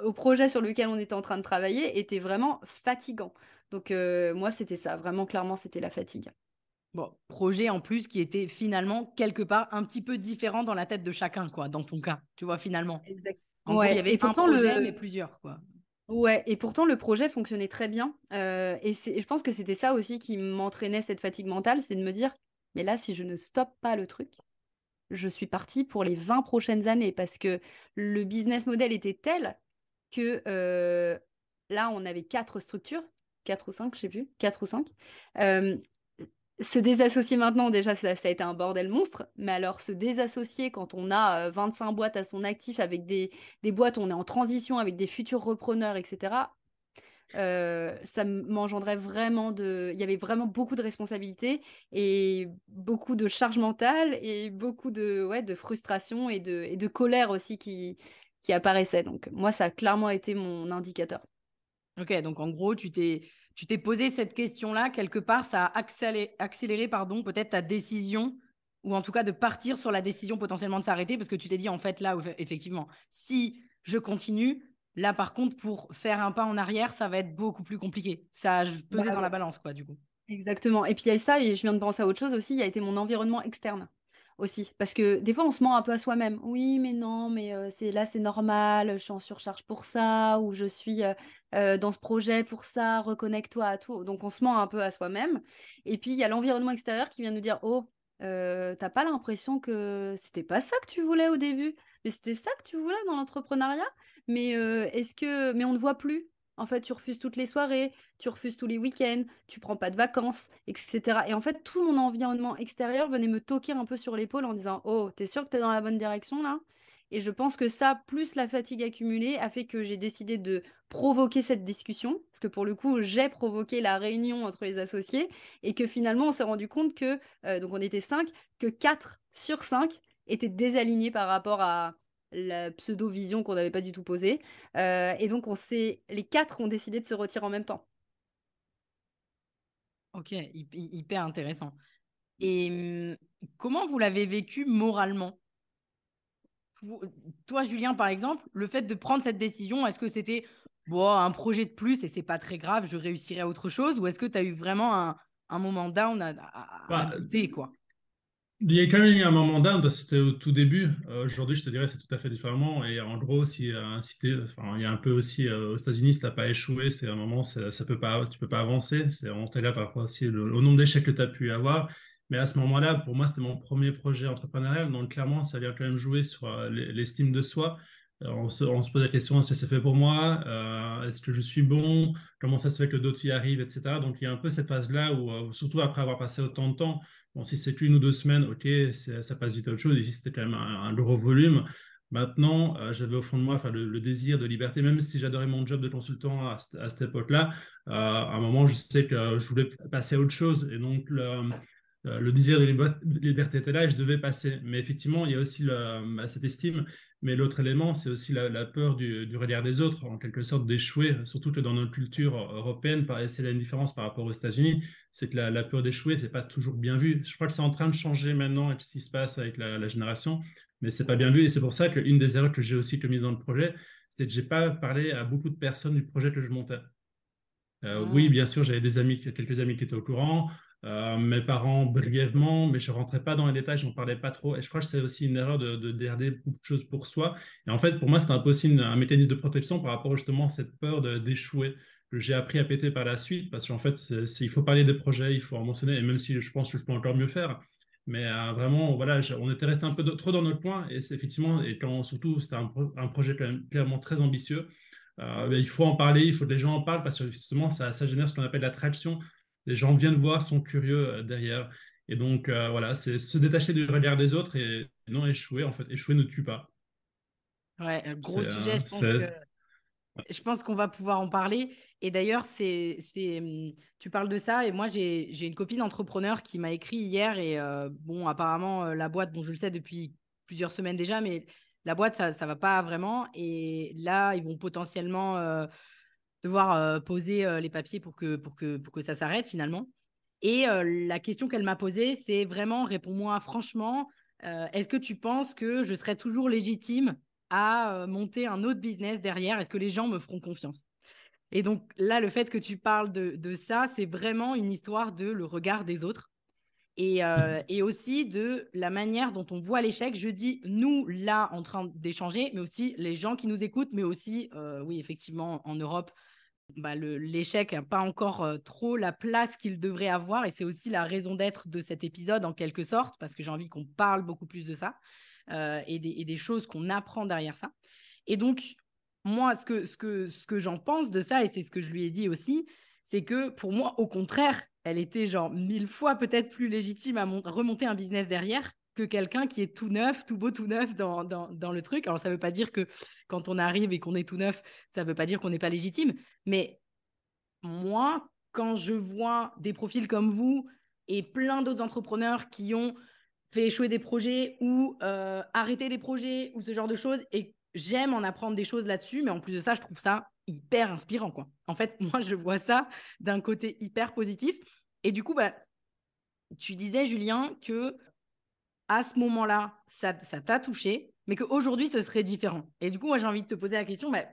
au projet sur lequel on était en train de travailler était vraiment fatigant. Donc, moi, c'était ça. Vraiment, clairement, c'était la fatigue. Bon, projet en plus qui était finalement quelque part un petit peu différent dans la tête de chacun, quoi, dans ton cas, tu vois, finalement. Exact. En gros, il y Ouais, avait un projet, mais plusieurs, quoi. ouais, et pourtant le projet fonctionnait très bien. Je pense que c'était ça aussi qui m'entraînait cette fatigue mentale, c'est de me dire, mais là, si je ne stoppe pas le truc, je suis partie pour les 20 prochaines années parce que le business model était tel que là, on avait 4 structures, 4 ou 5, je sais plus, 4 ou 5. Se désassocier maintenant, déjà, ça a été un bordel monstre. Mais alors, se désassocier quand on a 25 boîtes à son actif avec des boîtes, on est en transition avec des futurs repreneurs, etc. Ça m'engendrait vraiment Il y avait vraiment beaucoup de responsabilités et beaucoup de charge mentale et beaucoup de frustration et de colère aussi qui apparaissait. Donc, moi, ça a clairement été mon indicateur. Ok, donc en gros, tu t'es posé cette question-là, quelque part, ça a accéléré pardon, peut-être ta décision, ou en tout cas de partir sur la décision potentiellement de s'arrêter, parce que tu t'es dit, en fait, là, effectivement, si je continue, là, par contre, pour faire un pas en arrière, ça va être beaucoup plus compliqué. Ça a pesé Bah dans la ouais. balance, quoi, du coup. Exactement. Et puis il y a ça, et je viens de penser à autre chose aussi, il y a été mon environnement externe aussi. Parce que des fois, on se ment un peu à soi-même. Oui, mais non, mais c'est normal, je suis en surcharge pour ça, ou je suis dans ce projet pour ça, reconnecte-toi à tout. Donc on se ment un peu à soi-même. Et puis il y a l'environnement extérieur qui vient nous dire, oh, t'as pas l'impression que c'était pas ça que tu voulais au début, mais c'était ça que tu voulais dans l'entrepreneuriat, mais mais on ne voit plus. En fait, tu refuses toutes les soirées, tu refuses tous les week-ends, tu prends pas de vacances, etc. Et en fait, tout mon environnement extérieur venait me toquer un peu sur l'épaule en disant, oh, t'es sûr que t'es dans la bonne direction là? Et je pense que ça, plus la fatigue accumulée, a fait que j'ai décidé de provoquer cette discussion, parce que pour le coup, j'ai provoqué la réunion entre les associés, et que finalement, on s'est rendu compte que, donc on était 5, que 4 sur 5 étaient désalignés par rapport à la pseudo-vision qu'on n'avait pas du tout posée. Et donc, les 4 ont décidé de se retirer en même temps. Ok, hyper intéressant. Et comment vous l'avez vécu moralement? Toi, Julien, par exemple, le fait de prendre cette décision, est-ce que c'était bon, un projet de plus et c'est pas très grave, je réussirai à autre chose, ou est-ce que tu as eu vraiment un moment down à Bah, douter, quoi? il y a quand même eu un moment down parce que c'était au tout début. Aujourd'hui, je te dirais, c'est tout à fait différemment. Et en gros, enfin, il y a un peu aussi aux États-Unis, si tu n'as pas échoué, c'est un moment, ça peut pas, tu peux pas avancer. On t'est là par rapport aussi au nombre d'échecs que tu as pu avoir. Mais à ce moment-là, pour moi, c'était mon premier projet entrepreneurial. Donc, clairement, ça vient quand même jouer sur l'estime de soi. On se pose la question, est-ce que c'est fait pour moi? Est-ce que je suis bon? Comment ça se fait que d'autres y arrivent, etc. Donc, il y a un peu cette phase-là où, surtout après avoir passé autant de temps, bon, si c'est qu'une ou 2 semaines, ok, ça passe vite à autre chose. Ici, c'était quand même un gros volume. Maintenant, j'avais au fond de moi enfin, le désir de liberté, même si j'adorais mon job de consultant à cette époque-là. À un moment, je sais que je voulais passer à autre chose. Et donc, le désir de liberté était là et je devais passer. Mais effectivement, il y a aussi cette estime. Mais l'autre élément, c'est aussi la peur du regard des autres, en quelque sorte d'échouer, surtout que dans notre culture européenne, c'est la différence par rapport aux États-Unis, c'est que la peur d'échouer, c'est pas toujours bien vu. Je crois que c'est en train de changer maintenant avec ce qui se passe avec la génération, mais c'est pas bien vu. Et c'est pour ça qu'une des erreurs que j'ai aussi commises dans le projet, c'est que j'ai pas parlé à beaucoup de personnes du projet que je montais. Oui, Mmh. bien sûr, j'avais quelques amis qui étaient au courant, mes parents brièvement, mais je ne rentrais pas dans les détails, j'en parlais pas trop. Et je crois que c'est aussi une erreur de garder beaucoup de choses pour soi. Et en fait, pour moi, c'était un peu aussi un mécanisme de protection par rapport justement à cette peur d'échouer que j'ai appris à péter par la suite, parce qu'en fait, il faut parler des projets, il faut en mentionner, et même si je pense que je peux encore mieux faire. Mais vraiment, voilà, on était resté un peu trop dans notre coin, et c'est effectivement, et quand surtout, c'était un projet quand même clairement très ambitieux. Il faut en parler, il faut que les gens en parlent parce que justement, ça génère ce qu'on appelle l'attraction. Les gens viennent voir, sont curieux derrière. Et donc, voilà, c'est se détacher du regard des autres et non échouer. En fait, échouer ne tue pas. Ouais, gros C'est, sujet, je pense qu'on va pouvoir en parler. Et d'ailleurs, tu parles de ça et moi, j'ai une copine entrepreneur qui m'a écrit hier et bon, apparemment, la boîte, bon, je le sais depuis plusieurs semaines déjà, mais la boîte, ça va pas vraiment. Et là, ils vont potentiellement devoir poser les papiers pour que ça s'arrête finalement. Et la question qu'elle m'a posée, c'est vraiment, réponds-moi franchement, est-ce que tu penses que je serai toujours légitime à monter un autre business derrière? Est-ce que les gens me feront confiance? Et donc là, le fait que tu parles de ça, c'est vraiment une histoire de le regard des autres et aussi de la manière dont on voit l'échec. Je dis nous, là, en train d'échanger, mais aussi les gens qui nous écoutent, mais aussi, oui, effectivement, en Europe, bah, l'échec n'a pas encore trop la place qu'il devrait avoir. Et c'est aussi la raison d'être de cet épisode, en quelque sorte, parce que j'ai envie qu'on parle beaucoup plus de ça et des choses qu'on apprend derrière ça. Et donc, moi, ce que j'en pense de ça, et c'est ce que je lui ai dit aussi, c'est que pour moi, au contraire, elle était genre 1000 fois peut-être plus légitime à remonter un business derrière que quelqu'un qui est tout neuf, tout beau, tout neuf dans le truc. Alors, ça ne veut pas dire que quand on arrive et qu'on est tout neuf, ça ne veut pas dire qu'on n'est pas légitime. Mais moi, quand je vois des profils comme vous et plein d'autres entrepreneurs qui ont fait échouer des projets ou arrêter des projets ou ce genre de choses, et j'aime en apprendre des choses là-dessus, mais en plus de ça, je trouve ça hyper inspirant, quoi. En fait, moi, je vois ça d'un côté hyper positif. Et du coup, bah, tu disais, Julien, que à ce moment-là, ça t'a touché, mais qu'aujourd'hui, ce serait différent. Et du coup, moi, j'ai envie de te poser la question, bah,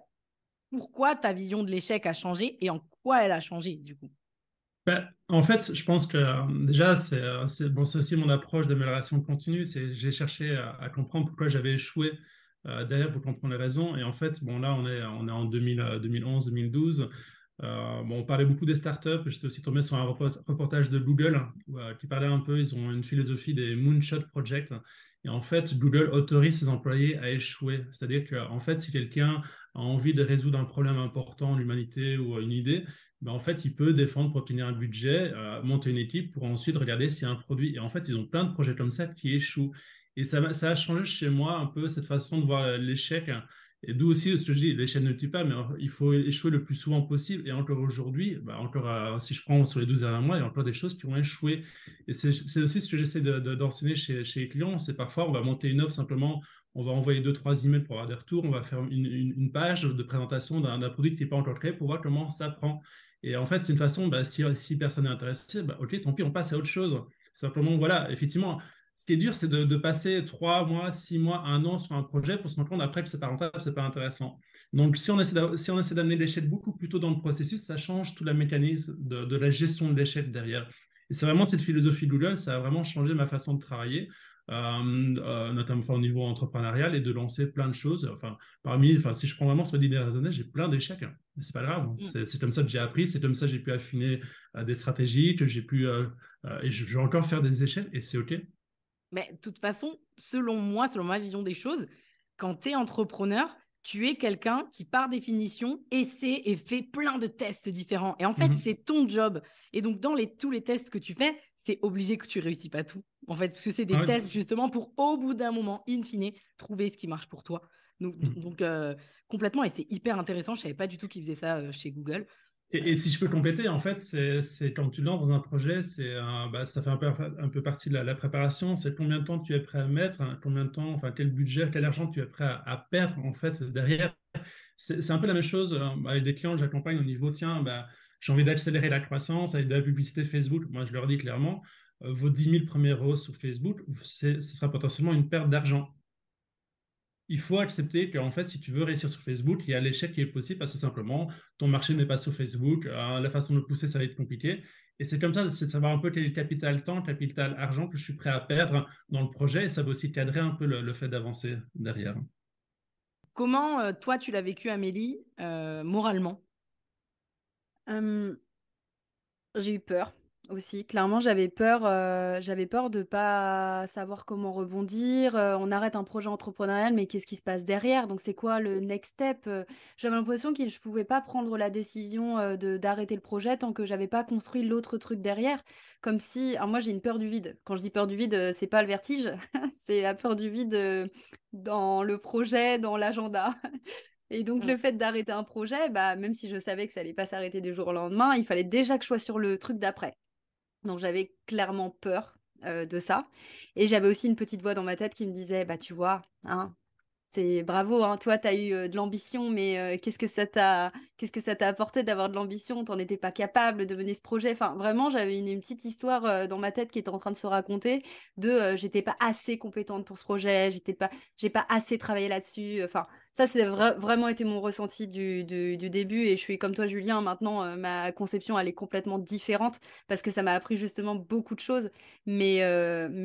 pourquoi ta vision de l'échec a changé et en quoi elle a changé, du coup? Ben, en fait, je pense que déjà, bon, c'est aussi mon approche d'amélioration continue. J'ai cherché à comprendre pourquoi j'avais échoué derrière pour comprendre les raisons. Et en fait, bon, là, on est en 2011, 2012. Bon, on parlait beaucoup des startups. J'étais aussi tombé sur un reportage de Google qui parlait un peu. Ils ont une philosophie des Moonshot Project. Et en fait, Google autorise ses employés à échouer. C'est-à-dire qu'en fait, si quelqu'un a envie de résoudre un problème important de l'humanité ou une idée, ben, en fait, il peut défendre pour obtenir un budget, monter une équipe pour ensuite regarder s'il y a un produit. Et en fait, ils ont plein de projets comme ça qui échouent. Et ça a changé chez moi un peu cette façon de voir l'échec. Et d'où aussi ce que je dis, l'échec ne tue pas, mais il faut échouer le plus souvent possible. Et encore aujourd'hui, ben, encore si je prends sur les 12 derniers mois, il y a encore des choses qui ont échoué. Et c'est aussi ce que j'essaie d'enseigner chez les clients. C'est parfois, on va monter une offre simplement, on va envoyer 2, 3 emails pour avoir des retours, on va faire une page de présentation d'un produit qui n'est pas encore créé pour voir comment ça prend. Et en fait, c'est une façon, bah, si personne n'est intéressé, bah, ok, tant pis, on passe à autre chose. Simplement, voilà, effectivement, ce qui est dur, c'est de passer 3 mois, 6 mois, un an sur un projet pour se rendre compte après que c'est pas rentable, c'est pas intéressant. Donc, si on essaie d'amener l'échec beaucoup plus tôt dans le processus, ça change tout le mécanisme de la gestion de l'échec derrière. Et c'est vraiment cette philosophie Google, ça a vraiment changé ma façon de travailler. Notamment au niveau entrepreneurial et de lancer plein de choses. Enfin, si je prends vraiment sur les 10 dernières années, j'ai plein d'échecs, hein. Mais c'est pas grave. Mm. C'est comme ça que j'ai appris, c'est comme ça que j'ai pu affiner des stratégies, que j'ai pu et je vais encore faire des échecs et c'est ok. Mais de toute façon, selon moi, selon ma vision des choses, quand tu es entrepreneur, tu es quelqu'un qui, par définition, essaie et fait plein de tests différents. Et en fait, Mhm. c'est ton job. Et donc, dans tous les tests que tu fais, c'est obligé que tu réussis pas tout. En fait, parce que c'est des Ouais. tests justement pour, au bout d'un moment, in fine, trouver ce qui marche pour toi. Donc, Mhm. donc complètement. Et c'est hyper intéressant. Je savais pas du tout qu'ils faisaient ça chez Google. Et si je peux compléter, en fait, c'est quand tu lances dans un projet, ça fait un peu partie de la préparation. C'est combien de temps tu es prêt à mettre, hein, combien de temps, enfin, quel budget, quel argent tu es prêt à perdre, en fait, derrière. C'est un peu la même chose avec des clients que j'accompagne au niveau, tiens, j'ai envie d'accélérer la croissance avec de la publicité Facebook. Moi, je leur dis clairement, vos 10 000 premiers euros sur Facebook, ce sera potentiellement une perte d'argent. Il faut accepter qu'en fait, si tu veux réussir sur Facebook, il y a l'échec qui est possible parce que simplement, ton marché n'est pas sur Facebook, la façon de le pousser, ça va être compliqué. Et c'est comme ça, c'est de savoir un peu quel est le capital temps, capital argent que je suis prêt à perdre dans le projet. Et ça va aussi cadrer un peu le fait d'avancer derrière. Comment, toi, tu l'as vécu, Amélie, moralement? Hum, J'ai eu peur aussi. Clairement, j'avais peur de pas savoir comment rebondir. On arrête un projet entrepreneurial, mais qu'est-ce qui se passe derrière? Donc, c'est quoi le next step? J'avais l'impression que je pouvais pas prendre la décision d'arrêter le projet tant que j'avais pas construit l'autre truc derrière. Comme si, alors moi, j'ai une peur du vide. Quand je dis peur du vide, c'est pas le vertige, c'est la peur du vide dans le projet, dans l'agenda. Et donc, Mm. le fait d'arrêter un projet, bah, même si je savais que ça allait pas s'arrêter du jour au lendemain, il fallait déjà que je sois sur le truc d'après. Donc, j'avais clairement peur de ça. Et j'avais aussi une petite voix dans ma tête qui me disait, bah, tu vois, hein, c'est bravo, hein, toi, tu as eu de l'ambition, mais qu'est-ce que ça t'a apporté d'avoir de l'ambition? T'en étais pas capable de mener ce projet. Enfin, vraiment, j'avais une petite histoire dans ma tête qui était en train de se raconter de j'étais pas assez compétente pour ce projet, j'ai pas assez travaillé là-dessus. Enfin, ça, c'est vraiment été mon ressenti du début. Et je suis comme toi, Julien. Maintenant, ma conception, elle est complètement différente parce que ça m'a appris justement beaucoup de choses. Mais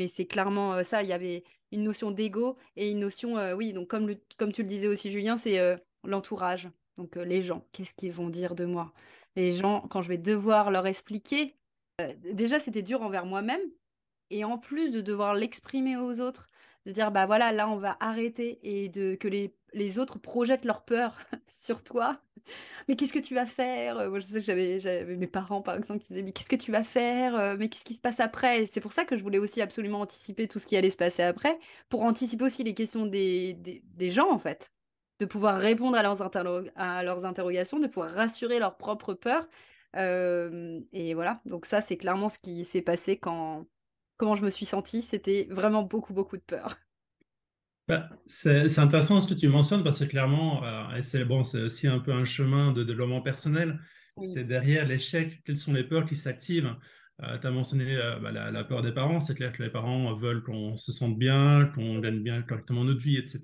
c'est clairement ça. Il y avait une notion d'ego et une notion, oui, donc comme tu le disais aussi, Julien, c'est l'entourage. Donc les gens, qu'est-ce qu'ils vont dire de moi? Les gens, quand je vais devoir leur expliquer, déjà c'était dur envers moi-même, et en plus de devoir l'exprimer aux autres, de dire bah voilà, là on va arrêter et de que les autres projettent leur peur sur toi. Mais qu'est-ce que tu vas faire? Moi, je sais, j'avais mes parents, par exemple, qui disaient, mais qu'est-ce que tu vas faire? Mais qu'est-ce qui se passe après? Et c'est pour ça que je voulais aussi absolument anticiper tout ce qui allait se passer après, pour anticiper aussi les questions des gens, en fait. De pouvoir répondre à leurs interrogations, de pouvoir rassurer leurs propres peurs. Et voilà, donc ça, c'est clairement ce qui s'est passé comment je me suis sentie. C'était vraiment beaucoup, beaucoup de peur. C'est intéressant ce que tu mentionnes parce que clairement, et c'est bon, c'est aussi un peu un chemin de développement personnel. Oui. C'est derrière l'échec, quelles sont les peurs qui s'activent. Tu as mentionné la peur des parents. C'est clair que les parents veulent qu'on se sente bien, qu'on gagne bien correctement notre vie, etc.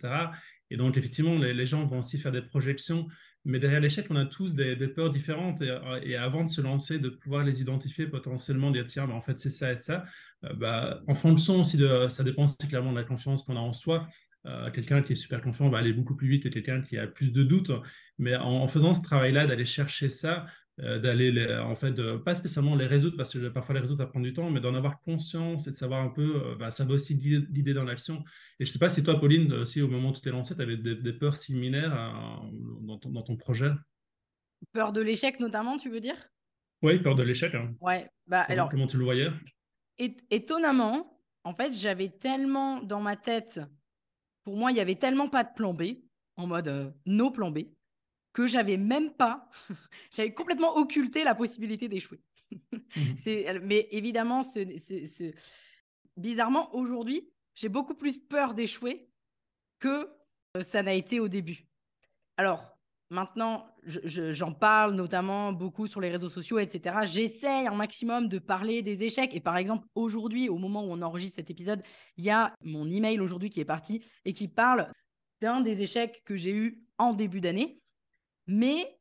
Et donc, effectivement, les gens vont aussi faire des projections. Mais derrière l'échec, on a tous des peurs différentes. Et avant de se lancer, de pouvoir les identifier potentiellement, dire tiens, en fait, c'est ça et ça. En fonction aussi ça dépend aussi clairement de la confiance qu'on a en soi. Quelqu'un qui est super confiant va aller beaucoup plus vite que quelqu'un qui a plus de doutes. Mais en faisant ce travail-là, d'aller chercher ça, en fait, pas spécialement les résoudre, parce que parfois les résoudre, ça prend du temps, mais d'en avoir conscience et de savoir un peu, ça va aussi guider dans l'action. Et je ne sais pas si toi, Pauline, aussi au moment où tu t'es lancée, tu avais des peurs similaires dans ton projet. Peur de l'échec, notamment, tu veux dire? Oui, peur de l'échec, hein. Ouais, bah alors, Comment tu le voyais? étonnamment, en fait, j'avais tellement dans ma tête, pour moi, il y avait tellement pas de plan B, en mode no plan B, que j'avais même pas, j'avais complètement occulté la possibilité d'échouer. Mhm. Mais évidemment, bizarrement, aujourd'hui, j'ai beaucoup plus peur d'échouer que ça n'a été au début. Alors, maintenant, j'en parle notamment beaucoup sur les réseaux sociaux, etc. J'essaye un maximum de parler des échecs. Et par exemple, aujourd'hui, au moment où on enregistre cet épisode, il y a mon email aujourd'hui qui est parti et qui parle d'un des échecs que j'ai eu en début d'année. Mais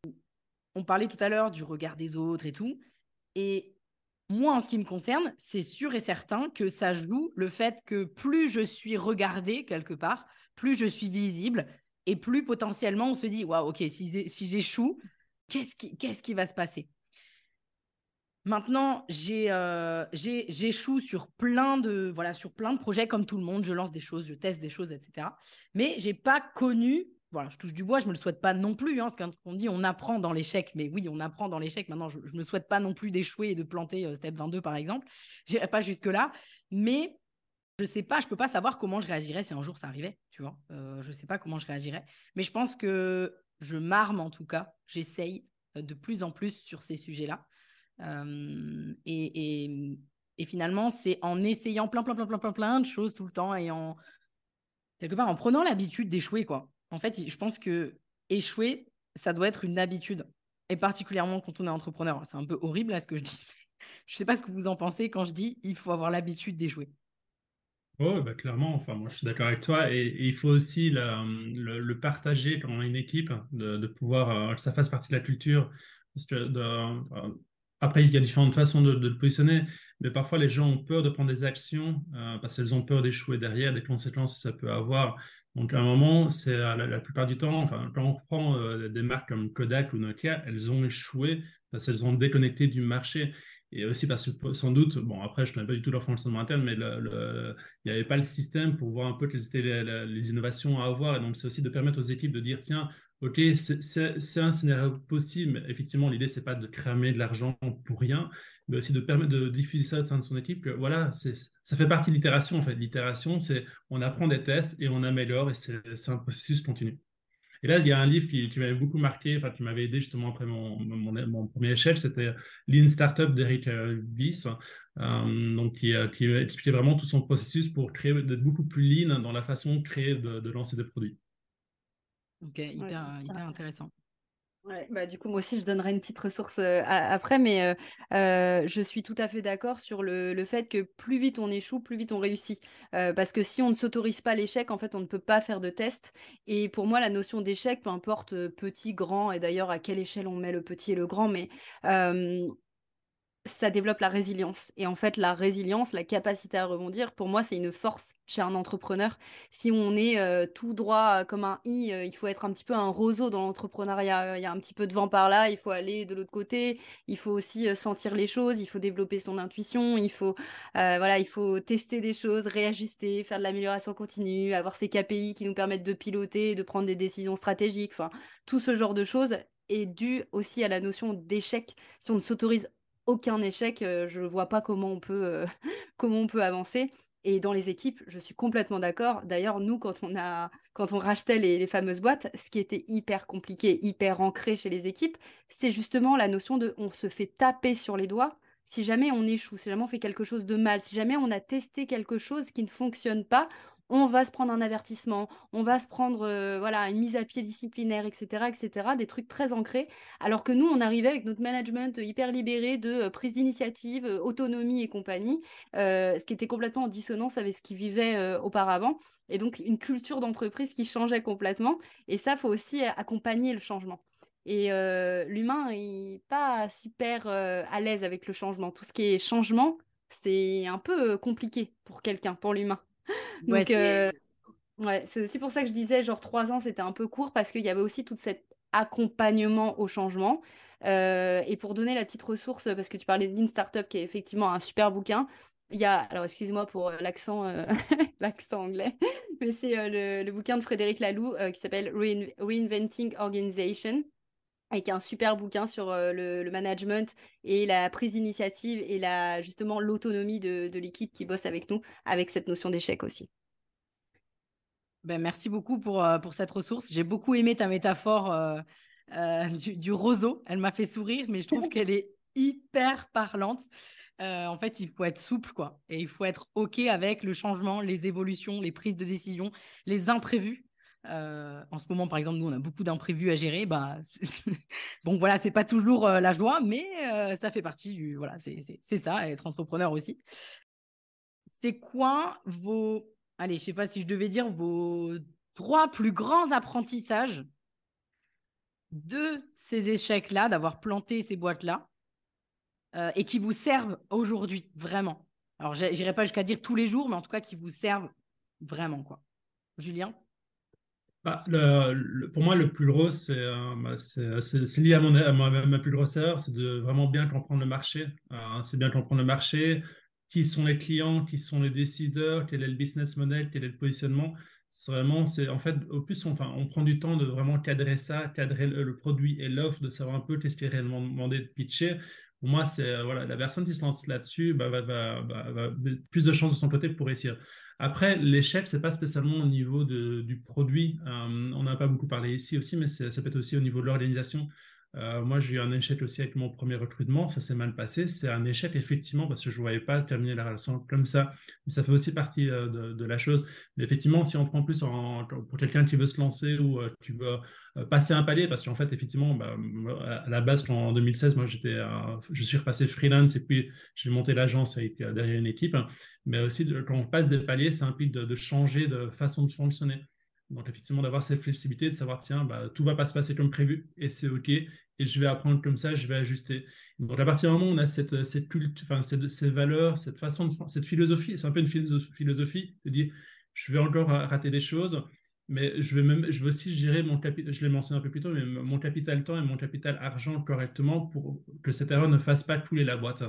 on parlait tout à l'heure du regard des autres et tout. Et moi, en ce qui me concerne, c'est sûr et certain que ça joue le fait que plus je suis regardée quelque part, plus je suis visible et plus potentiellement on se dit, waouh, ok, si j'échoue, qu'est-ce qui va se passer? Maintenant, j'échoue sur plein de projets comme tout le monde. Je lance des choses, je teste des choses, etc. Mais j'ai pas connu, voilà, je touche du bois, je me le souhaite pas non plus, hein, parce qu'on dit on apprend dans l'échec, mais oui, on apprend dans l'échec. Maintenant, je me souhaite pas non plus d'échouer et de planter Step 22 par exemple. J'irai pas jusque là, mais je sais pas, je peux pas savoir comment je réagirais si un jour ça arrivait, tu vois. Je sais pas comment je réagirais, mais je pense que je m'arme en tout cas, j'essaye de plus en plus sur ces sujets-là. Et finalement, c'est en essayant plein de choses tout le temps et quelque part en prenant l'habitude d'échouer, quoi. En fait, je pense que échouer, ça doit être une habitude. Et particulièrement quand on est entrepreneur. C'est un peu horrible là ce que je dis. Je ne sais pas ce que vous en pensez quand je dis il faut avoir l'habitude d'échouer. Oui, bah, clairement, enfin, moi je suis d'accord avec toi et il faut aussi le partager dans une équipe, de pouvoir que ça fasse partie de la culture. Parce que après, il y a différentes façons de le positionner, mais parfois les gens ont peur de prendre des actions parce qu'elles ont peur d'échouer derrière, des conséquences que ça peut avoir. Donc à un moment, c'est la plupart du temps, enfin, quand on reprend des marques comme Kodak ou Nokia, elles ont échoué parce qu'elles ont déconnecté du marché. Et aussi parce que sans doute, bon après je ne connais pas du tout leur fonctionnement interne, mais il n'y avait pas le système pour voir un peu quelles étaient les innovations à avoir. Et donc, c'est aussi de permettre aux équipes de dire, tiens, OK, c'est un scénario possible. Mais effectivement, l'idée, c'est pas de cramer de l'argent pour rien, mais aussi de permettre de diffuser ça au sein de son équipe. Que, voilà, ça fait partie de l'itération, en fait. L'itération, c'est on apprend des tests et on améliore, et c'est un processus continu. Et là, il y a un livre qui m'avait beaucoup marqué, enfin, qui m'avait aidé justement après mon premier échelle, c'était Lean Startup d'Eric Wyss, donc qui expliquait vraiment tout son processus pour d'être beaucoup plus lean dans la façon de créer, de lancer des produits. Ok, Ouais. hyper intéressant. Ouais, bah, du coup, moi aussi, je donnerai une petite ressource après, mais je suis tout à fait d'accord sur le fait que plus vite on échoue, plus vite on réussit. Parce que si on ne s'autorise pas l'échec, en fait, on ne peut pas faire de test. Et pour moi, la notion d'échec, peu importe petit, grand, et d'ailleurs à quelle échelle on met le petit et le grand, mais euh, ça développe la résilience. Et en fait, la résilience, la capacité à rebondir, pour moi, c'est une force chez un entrepreneur. Si on est tout droit comme un i, il faut être un petit peu un roseau dans l'entrepreneuriat. Il y a un petit peu de vent par là, il faut aller de l'autre côté. Il faut aussi sentir les choses, il faut développer son intuition, voilà, il faut tester des choses, réajuster, faire de l'amélioration continue, avoir ces KPI qui nous permettent de piloter, de prendre des décisions stratégiques. Enfin, tout ce genre de choses est dû aussi à la notion d'échec. Si on ne s'autorise aucun échec, je ne vois pas comment on peut, comment on peut avancer. Et dans les équipes, je suis complètement d'accord. D'ailleurs, nous, quand on rachetait les fameuses boîtes, ce qui était hyper compliqué, hyper ancré chez les équipes, c'est justement la notion de on se fait taper sur les doigts si jamais on échoue, si jamais on fait quelque chose de mal, si jamais on a testé quelque chose qui ne fonctionne pas, on va se prendre un avertissement, on va se prendre voilà, une mise à pied disciplinaire, etc., des trucs très ancrés. Alors que nous, on arrivait avec notre management hyper libéré de prise d'initiative, autonomie et compagnie, ce qui était complètement en dissonance avec ce qu'ils vivaient auparavant. Et donc, une culture d'entreprise qui changeait complètement. Et ça, faut aussi accompagner le changement. Et l'humain n'est pas super à l'aise avec le changement. Tout ce qui est changement, c'est un peu compliqué pour quelqu'un, pour l'humain. Ouais, Donc, ouais, c'est aussi pour ça que je disais, genre 3 ans, c'était un peu court parce qu'il y avait aussi tout cet accompagnement au changement. Et pour donner la petite ressource, parce que tu parlais de Lean Startup, qui est effectivement un super bouquin, il y a, alors excusez-moi pour l'accent l'accent anglais, mais c'est le bouquin de Frédéric Laloux qui s'appelle Reinventing Organization, et qui est un super bouquin sur le management et la prise d'initiative et justement l'autonomie de l'équipe qui bosse avec nous, avec cette notion d'échec aussi. Ben, merci beaucoup pour cette ressource. J'ai beaucoup aimé ta métaphore du roseau. Elle m'a fait sourire, mais je trouve qu'elle est hyper parlante. En fait, il faut être souple, quoi. Et il faut être OK avec le changement, les évolutions, les prises de décision, les imprévus. En ce moment, par exemple, nous, on a beaucoup d'imprévus à gérer. Bah, bon, voilà, c'est pas toujours la joie, mais ça fait partie du... Voilà, c'est ça, être entrepreneur aussi. C'est quoi vos... Allez, je sais pas si je devais dire vos 3 plus grands apprentissages de ces échecs-là, d'avoir planté ces boîtes-là, et qui vous servent aujourd'hui, vraiment. Alors, j'irai pas jusqu'à dire tous les jours, mais en tout cas, qui vous servent vraiment, quoi. Julien? Bah, pour moi, le plus gros, c'est lié à ma plus grosse erreur, c'est de vraiment bien comprendre le marché. C'est bien comprendre le marché, qui sont les clients, qui sont les décideurs, quel est le business model, quel est le positionnement. En fait, au plus, on prend du temps de vraiment cadrer ça, cadrer le produit et l'offre, de savoir un peu qu'est-ce qui est réellement demandé de pitcher. Pour moi, voilà, la personne qui se lance là-dessus va plus de chances de son côté pour réussir. Après, l'échec, c'est pas spécialement au niveau du produit. On n'en a pas beaucoup parlé ici aussi, mais ça peut être aussi au niveau de l'organisation. Moi, j'ai eu un échec aussi avec mon premier recrutement, ça s'est mal passé. C'est un échec effectivement parce que je ne voyais pas terminer la relation comme ça. Mais ça fait aussi partie de la chose. Mais effectivement, si on prend plus pour quelqu'un qui veut se lancer ou qui veut passer un palier, parce qu'en fait, effectivement, bah, à la base, en 2016, moi, je suis repassé freelance et puis j'ai monté l'agence avec derrière une équipe. Mais aussi, quand on passe des paliers, ça implique de changer de façon de fonctionner. Donc, effectivement, d'avoir cette flexibilité, de savoir, tiens, bah, tout ne va pas se passer comme prévu et c'est OK. Et je vais apprendre comme ça, je vais ajuster. Donc, à partir du moment où on a cette culte, enfin, ces valeurs, cette façon cette philosophie, c'est un peu une philosophie de dire, je vais encore rater des choses, mais je vais aussi gérer mon capital, je l'ai mentionné un peu plus tôt, mais mon capital temps et mon capital argent correctement pour que cette erreur ne fasse pas couler la boîte.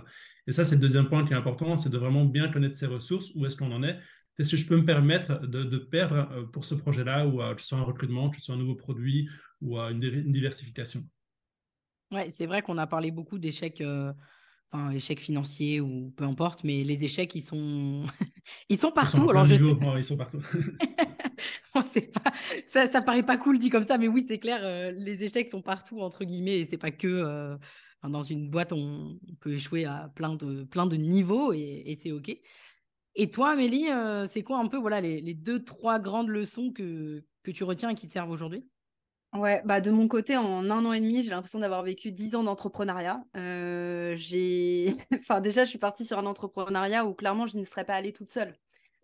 Et ça, c'est le deuxième point qui est important, c'est de vraiment bien connaître ses ressources, où est-ce qu'on en est. Est-ce que je peux me permettre de perdre pour ce projet-là, ou que ce soit un recrutement, que ce soit un nouveau produit ou une diversification? Ouais, c'est vrai qu'on a parlé beaucoup d'échecs, enfin échecs financiers ou peu importe, mais les échecs, ils sont Ils sont à partout. plein Alors je sais, niveau, oh, ils sont partout. bon, c'est pas, ça paraît pas cool dit comme ça, mais oui, c'est clair, les échecs sont partout entre guillemets, et c'est pas que enfin, dans une boîte, on peut échouer à plein de niveaux et c'est ok. Et toi, Amélie, c'est quoi un peu voilà les deux, trois grandes leçons que tu retiens et qui te servent aujourd'hui? Ouais, bah de mon côté, en 1 an et demi, j'ai l'impression d'avoir vécu 10 ans d'entrepreneuriat. Enfin, déjà, je suis partie sur un entrepreneuriat où clairement, je ne serais pas allée toute seule.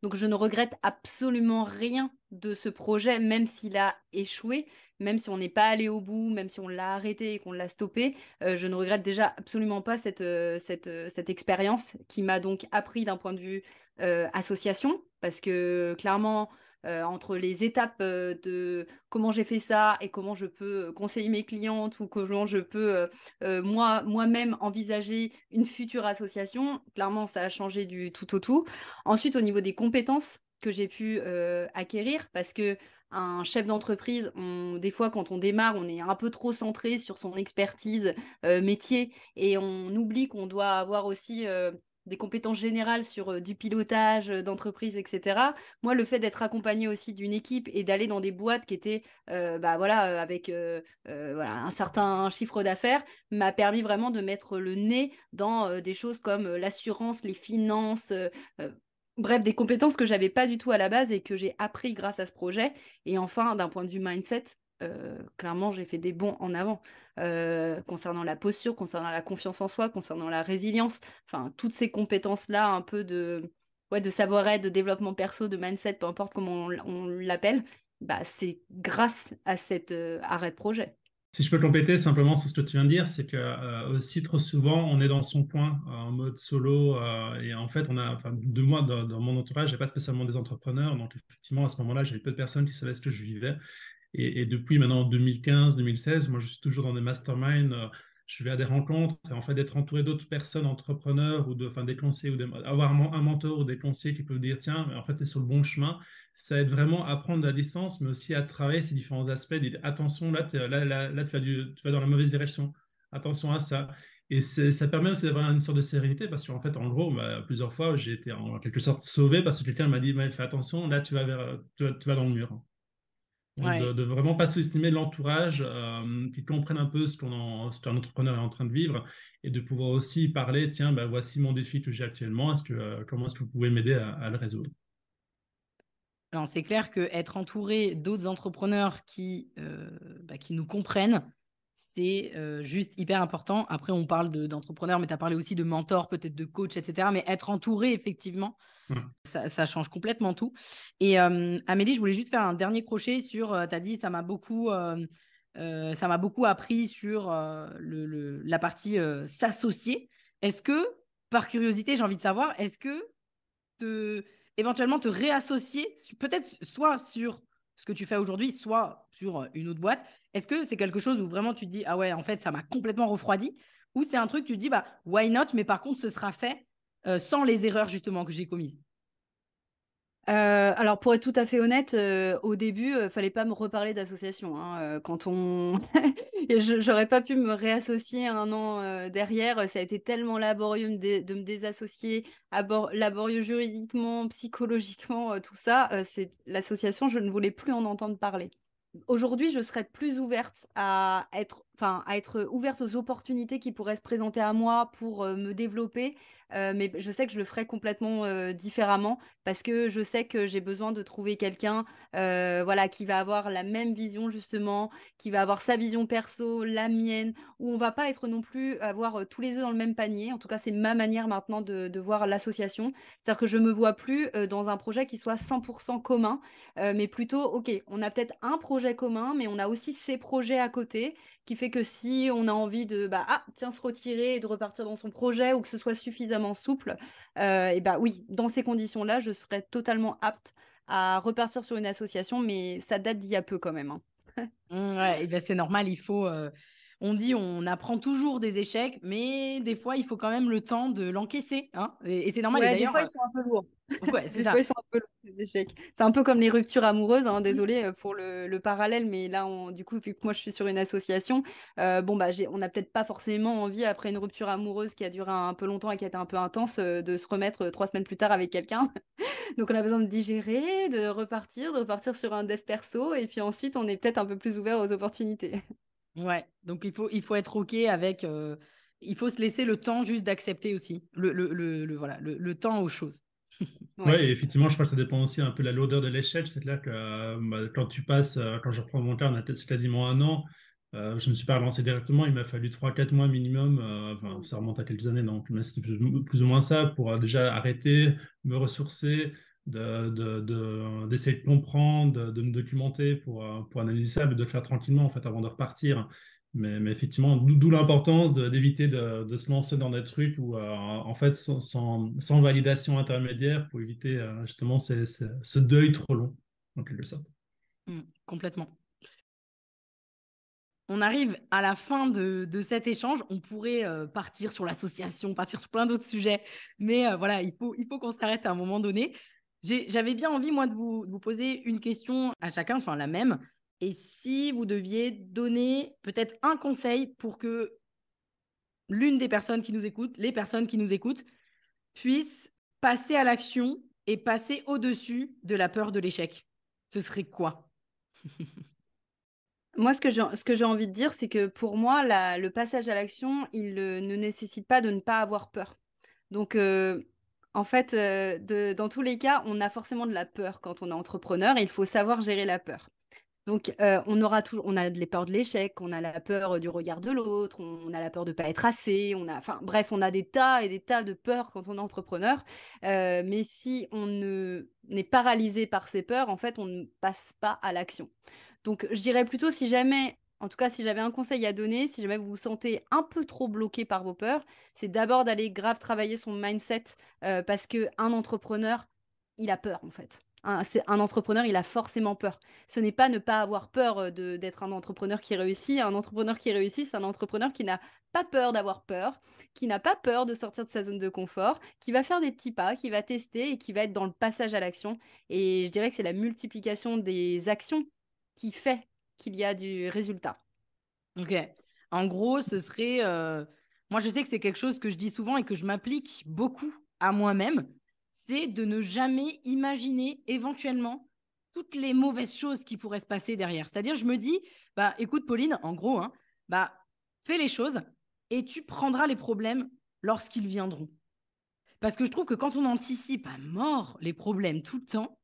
Donc, je ne regrette absolument rien de ce projet, même s'il a échoué, même si on n'est pas allé au bout, même si on l'a arrêté et qu'on l'a stoppé. Je ne regrette déjà absolument pas cette expérience qui m'a donc appris d'un point de vue association, parce que clairement, entre les étapes de comment j'ai fait ça et comment je peux conseiller mes clientes ou comment je peux moi-même envisager une future association. Clairement, ça a changé du tout au tout. Ensuite, au niveau des compétences que j'ai pu acquérir, parce que un chef d'entreprise, des fois, quand on démarre, on est un peu trop centré sur son expertise métier et on oublie qu'on doit avoir aussi des compétences générales sur du pilotage d'entreprise, etc. Moi, le fait d'être accompagné aussi d'une équipe et d'aller dans des boîtes qui étaient bah, voilà, avec voilà, un certain chiffre d'affaires m'a permis vraiment de mettre le nez dans des choses comme l'assurance, les finances, euh, bref, des compétences que j'avais pas du tout à la base et que j'ai appris grâce à ce projet. Et enfin, d'un point de vue mindset, clairement, j'ai fait des bons en avant concernant la posture, concernant la confiance en soi, concernant la résilience. Enfin, toutes ces compétences-là, un peu ouais, de savoir-être, de développement perso, de mindset, peu importe comment on l'appelle, bah, c'est grâce à cet arrêt de projet. Si je peux compléter simplement sur ce que tu viens de dire, c'est que aussi trop souvent, on est dans son coin en mode solo et en fait, enfin, de moi, dans mon entourage, j'ai pas spécialement des entrepreneurs, donc effectivement, à ce moment-là, j'avais peu de personnes qui savaient ce que je vivais. Et depuis maintenant 2015, 2016, moi je suis toujours dans des masterminds, je vais à des rencontres, et en fait d'être entouré d'autres personnes, entrepreneurs, enfin, des conseillers, avoir un mentor ou des conseillers qui peuvent dire, tiens, en fait, tu es sur le bon chemin, ça aide vraiment à prendre de la distance, mais aussi à travailler ces différents aspects, dire, attention, là tu vas dans la mauvaise direction, attention à ça. Et ça permet aussi d'avoir une sorte de sérénité parce qu'en fait, en gros, bah, plusieurs fois, j'ai été en quelque sorte sauvé parce que quelqu'un m'a dit, mais fais attention, là, tu vas dans le mur. Donc, Ouais. de vraiment pas sous-estimer l'entourage, qui comprennent un peu ce qu'un entrepreneur est en train de vivre et de pouvoir aussi parler, tiens, bah, voici mon défi que j'ai actuellement, comment est-ce que vous pouvez m'aider à le résoudre? Alors, c'est clair qu'être entouré d'autres entrepreneurs qui nous comprennent, c'est juste hyper important. Après, on parle d'entrepreneurs, mais tu as parlé aussi de mentors, peut-être de coach, etc. Mais être entouré, effectivement, Ouais. ça change complètement tout. Et Amélie, je voulais juste faire un dernier crochet sur, tu as dit, ça m'a beaucoup appris sur la partie s'associer. Est-ce que, par curiosité, j'ai envie de savoir, est-ce que te, éventuellement te réassocier, peut-être soit sur ce que tu fais aujourd'hui, soit sur une autre boîte. Est-ce que c'est quelque chose où vraiment tu te dis, ah ouais, en fait, ça m'a complètement refroidi, ou c'est un truc, tu te dis, bah, why not, mais par contre, ce sera fait sans les erreurs justement que j'ai commises. Alors pour être tout à fait honnête, au début, fallait pas me reparler d'association, hein, quand on j'aurais pas pu me réassocier 1 an derrière. Ça a été tellement laborieux de me désassocier, laborieux juridiquement, psychologiquement, tout ça. C'est l'association, je ne voulais plus en entendre parler. aujourd'hui, je serais plus ouverte à être ouverte aux opportunités qui pourraient se présenter à moi pour me développer. Mais je sais que je le ferais complètement différemment parce que je sais que j'ai besoin de trouver quelqu'un voilà, qui va avoir la même vision justement, qui va avoir sa vision perso, la mienne, où on va pas être non plus avoir tous les œufs dans le même panier. En tout cas, c'est ma manière maintenant de voir l'association. C'est-à-dire que je me vois plus dans un projet qui soit 100% commun, mais plutôt, ok, on a peut-être un projet commun, mais on a aussi ces projets à côté, qui fait que si on a envie de, bah, ah, tiens, se retirer et de repartir dans son projet, ou que ce soit suffisamment souple, et bah oui, dans ces conditions-là, je serais totalement apte à repartir sur une association, mais ça date d'il y a peu quand même, hein. Ouais, et ben c'est normal, on dit on apprend toujours des échecs, mais des fois, il faut quand même le temps de l'encaisser, hein, et c'est normal. Et Ouais, des d'ailleurs, fois, ils sont un peu lourds. ouais, c'est Des fois, ça. ils sont un peu lourds, ces échecs. C'est un peu comme les ruptures amoureuses, hein, désolée pour le parallèle, mais là, du coup, vu que moi, je suis sur une association, bon, bah, on n'a peut-être pas forcément envie, après une rupture amoureuse qui a duré un peu longtemps et qui a été un peu intense, de se remettre 3 semaines plus tard avec quelqu'un. Donc, on a besoin de digérer, de repartir sur un dev perso, et puis ensuite, on est peut-être un peu plus ouvert aux opportunités. Ouais, donc il faut être OK avec. Il faut se laisser le temps juste d'accepter aussi voilà, le temps aux choses. Ouais. Ouais, et effectivement, je crois que ça dépend aussi un peu de la lourdeur de l'échelle. C'est clair que bah, quand tu passes, quand je reprends mon cas, c'est quasiment un an. Je ne me suis pas relancé directement. Il m'a fallu 3 4 mois minimum. Enfin, ça remonte à quelques années, donc mais c'était plus ou moins ça pour déjà arrêter, me ressourcer, d'essayer de comprendre, de me documenter pour analyser ça, mais de le faire tranquillement en fait avant de repartir. Mais effectivement, d'où l'importance d'éviter de se lancer dans des trucs où, en fait, sans validation intermédiaire pour éviter justement ce deuil trop long, en quelque sorte. Complètement. On arrive à la fin de cet échange. On pourrait partir sur l'association, partir sur plein d'autres sujets, mais voilà, il faut qu'on s'arrête à un moment donné. J'avais bien envie, moi, de vous poser une question à chacun, enfin la même. Et si vous deviez donner peut-être un conseil pour que l'une des personnes qui nous écoutent, les personnes qui nous écoutent, puissent passer à l'action et passer au-dessus de la peur de l'échec, ce serait quoi? Moi, ce que j'ai envie de dire, c'est que pour moi, le passage à l'action, il ne nécessite pas de ne pas avoir peur. Donc, en fait, dans tous les cas, on a forcément de la peur quand on est entrepreneur et il faut savoir gérer la peur. Donc, on a les peurs de l'échec, on a la peur du regard de l'autre, on a la peur de ne pas être assez, enfin, bref, on a des tas et des tas de peurs quand on est entrepreneur. Mais si on n'est paralysé par ces peurs, en fait, on ne passe pas à l'action. Donc, je dirais plutôt, si jamais, en tout cas, si j'avais un conseil à donner, si jamais vous vous sentez un peu trop bloqué par vos peurs, c'est d'abord d'aller grave travailler son mindset, parce qu'un entrepreneur, il a peur, en fait. Un entrepreneur, il a forcément peur. Ce n'est pas ne pas avoir peur d'être un entrepreneur qui réussit. Un entrepreneur qui réussit, c'est un entrepreneur qui n'a pas peur d'avoir peur, qui n'a pas peur de sortir de sa zone de confort, qui va faire des petits pas, qui va tester et qui va être dans le passage à l'action. Et je dirais que c'est la multiplication des actions qui fait qu'il y a du résultat. Ok. En gros, ce serait. Moi, je sais que c'est quelque chose que je dis souvent et que je m'applique beaucoup à moi-même. C'est de ne jamais imaginer éventuellement toutes les mauvaises choses qui pourraient se passer derrière. C'est-à-dire, je me dis, bah, écoute, Pauline, en gros, hein, bah, fais les choses et tu prendras les problèmes lorsqu'ils viendront. Parce que je trouve que quand on anticipe à mort les problèmes tout le temps,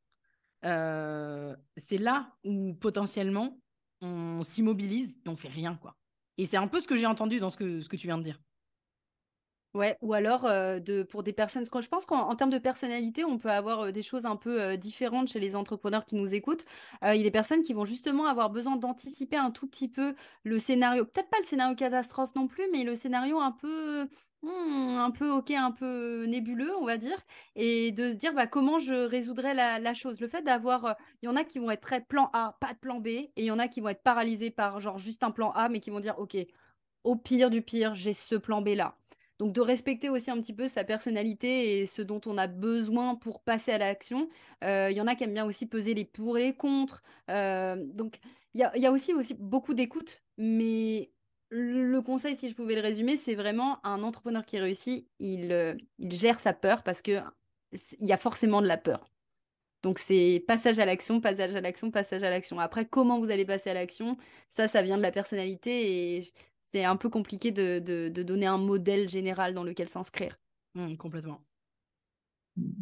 c'est là où potentiellement on s'immobilise et on fait rien, quoi. Et c'est un peu ce que j'ai entendu dans ce que tu viens de dire. Ouais, ou alors pour des personnes, parce que je pense qu'en termes de personnalité, on peut avoir des choses un peu différentes chez les entrepreneurs qui nous écoutent. Il y a des personnes qui vont justement avoir besoin d'anticiper un tout petit peu le scénario, peut-être pas le scénario catastrophe non plus, mais le scénario un peu ok, un peu nébuleux, on va dire, et de se dire bah, comment je résoudrais la chose. Le fait d'avoir, il y en a qui vont être très plan A, pas de plan B, et il y en a qui vont être paralysés par genre juste un plan A, mais qui vont dire ok, au pire du pire, j'ai ce plan B là. Donc de respecter aussi un petit peu sa personnalité et ce dont on a besoin pour passer à l'action. Il y en a qui aiment bien aussi peser les pour et les contre. Donc il y a aussi beaucoup d'écoute. Mais le conseil, si je pouvais le résumer, c'est vraiment un entrepreneur qui réussit, il gère sa peur parce que il y a forcément de la peur. Donc, c'est passage à l'action, passage à l'action, passage à l'action. Après, comment vous allez passer à l'action, ça vient de la personnalité et c'est un peu compliqué de donner un modèle général dans lequel s'inscrire. Complètement.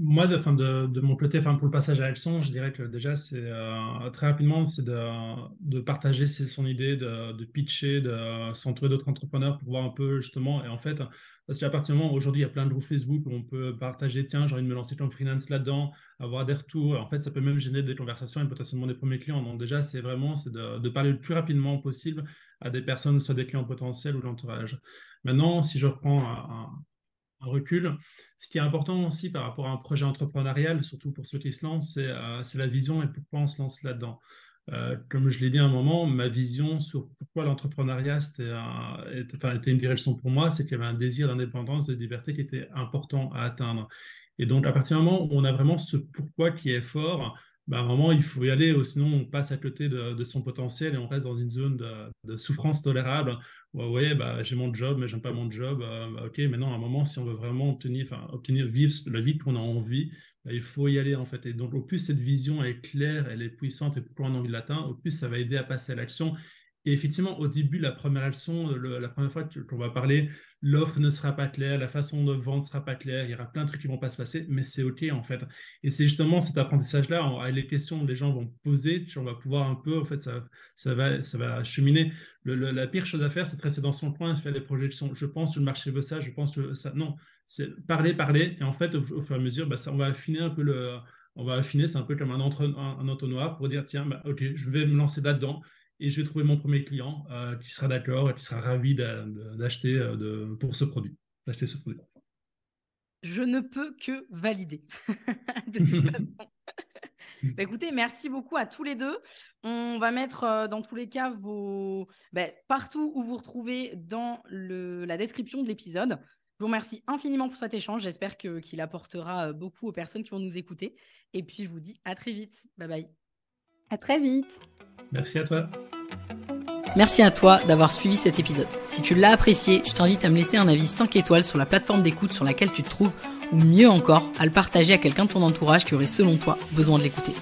Moi, de mon côté, pour le passage à l'action, je dirais que déjà, c'est très rapidement, c'est de partager son idée, de pitcher, de s'entourer d'autres entrepreneurs pour voir un peu justement. Et en fait, parce qu'à partir du moment où aujourd'hui, il y a plein de groupes Facebook où on peut partager, tiens, j'ai envie de me lancer comme freelance là-dedans, avoir des retours. En fait, ça peut même générer des conversations et potentiellement des premiers clients. Donc déjà, c'est de parler le plus rapidement possible à des personnes, soit des clients potentiels ou l'entourage. Maintenant, si je reprends un recul. Ce qui est important aussi par rapport à un projet entrepreneurial, surtout pour ceux qui se lancent, c'est la vision et pourquoi on se lance là-dedans. Comme je l'ai dit à un moment, ma vision sur pourquoi l'entrepreneuriat était une direction pour moi, c'est qu'il y avait un désir d'indépendance, de liberté qui était important à atteindre. Et donc, à partir du moment où on a vraiment ce pourquoi qui est fort, vraiment, il faut y aller, sinon on passe à côté de son potentiel et on reste dans une zone de souffrance tolérable. Ouais, j'ai mon job, mais j'aime pas mon job. Ok, maintenant, à un moment, si on veut vraiment vivre la vie qu'on a envie, il faut y aller en fait. Et donc, au plus cette vision est claire, elle est puissante et pourquoi on a envie de l'atteindre, au plus ça va aider à passer à l'action. Et effectivement, au début, la première leçon, la première fois qu'on va parler, l'offre ne sera pas claire, la façon de vendre ne sera pas claire, il y aura plein de trucs qui ne vont pas se passer, mais c'est OK en fait. Et c'est justement cet apprentissage-là, avec les questions que les gens vont poser, on va pouvoir un peu, en fait, ça va cheminer. La pire chose à faire, c'est de rester dans son coin et faire des projections. Je pense que le marché veut ça, je pense que ça. Non, c'est parler, et en fait, au fur et à mesure, on va affiner un peu On va affiner, c'est un peu comme un entonnoir pour dire, tiens, OK, je vais me lancer là-dedans et je vais trouver mon premier client qui sera d'accord et qui sera ravi d'acheter pour ce produit, d'acheter ce produit. Je ne peux que valider. De toute façon. Écoutez, merci beaucoup à tous les deux. On va mettre dans tous les cas partout où vous retrouvez dans la description de l'épisode. Je vous remercie infiniment pour cet échange. J'espère qu'il apportera beaucoup aux personnes qui vont nous écouter. Et puis, je vous dis à très vite. Bye bye. À très vite. Merci à toi. Merci à toi d'avoir suivi cet épisode. Si tu l'as apprécié, je t'invite à me laisser un avis 5 étoiles sur la plateforme d'écoute sur laquelle tu te trouves, ou mieux encore, à le partager à quelqu'un de ton entourage qui aurait selon toi besoin de l'écouter.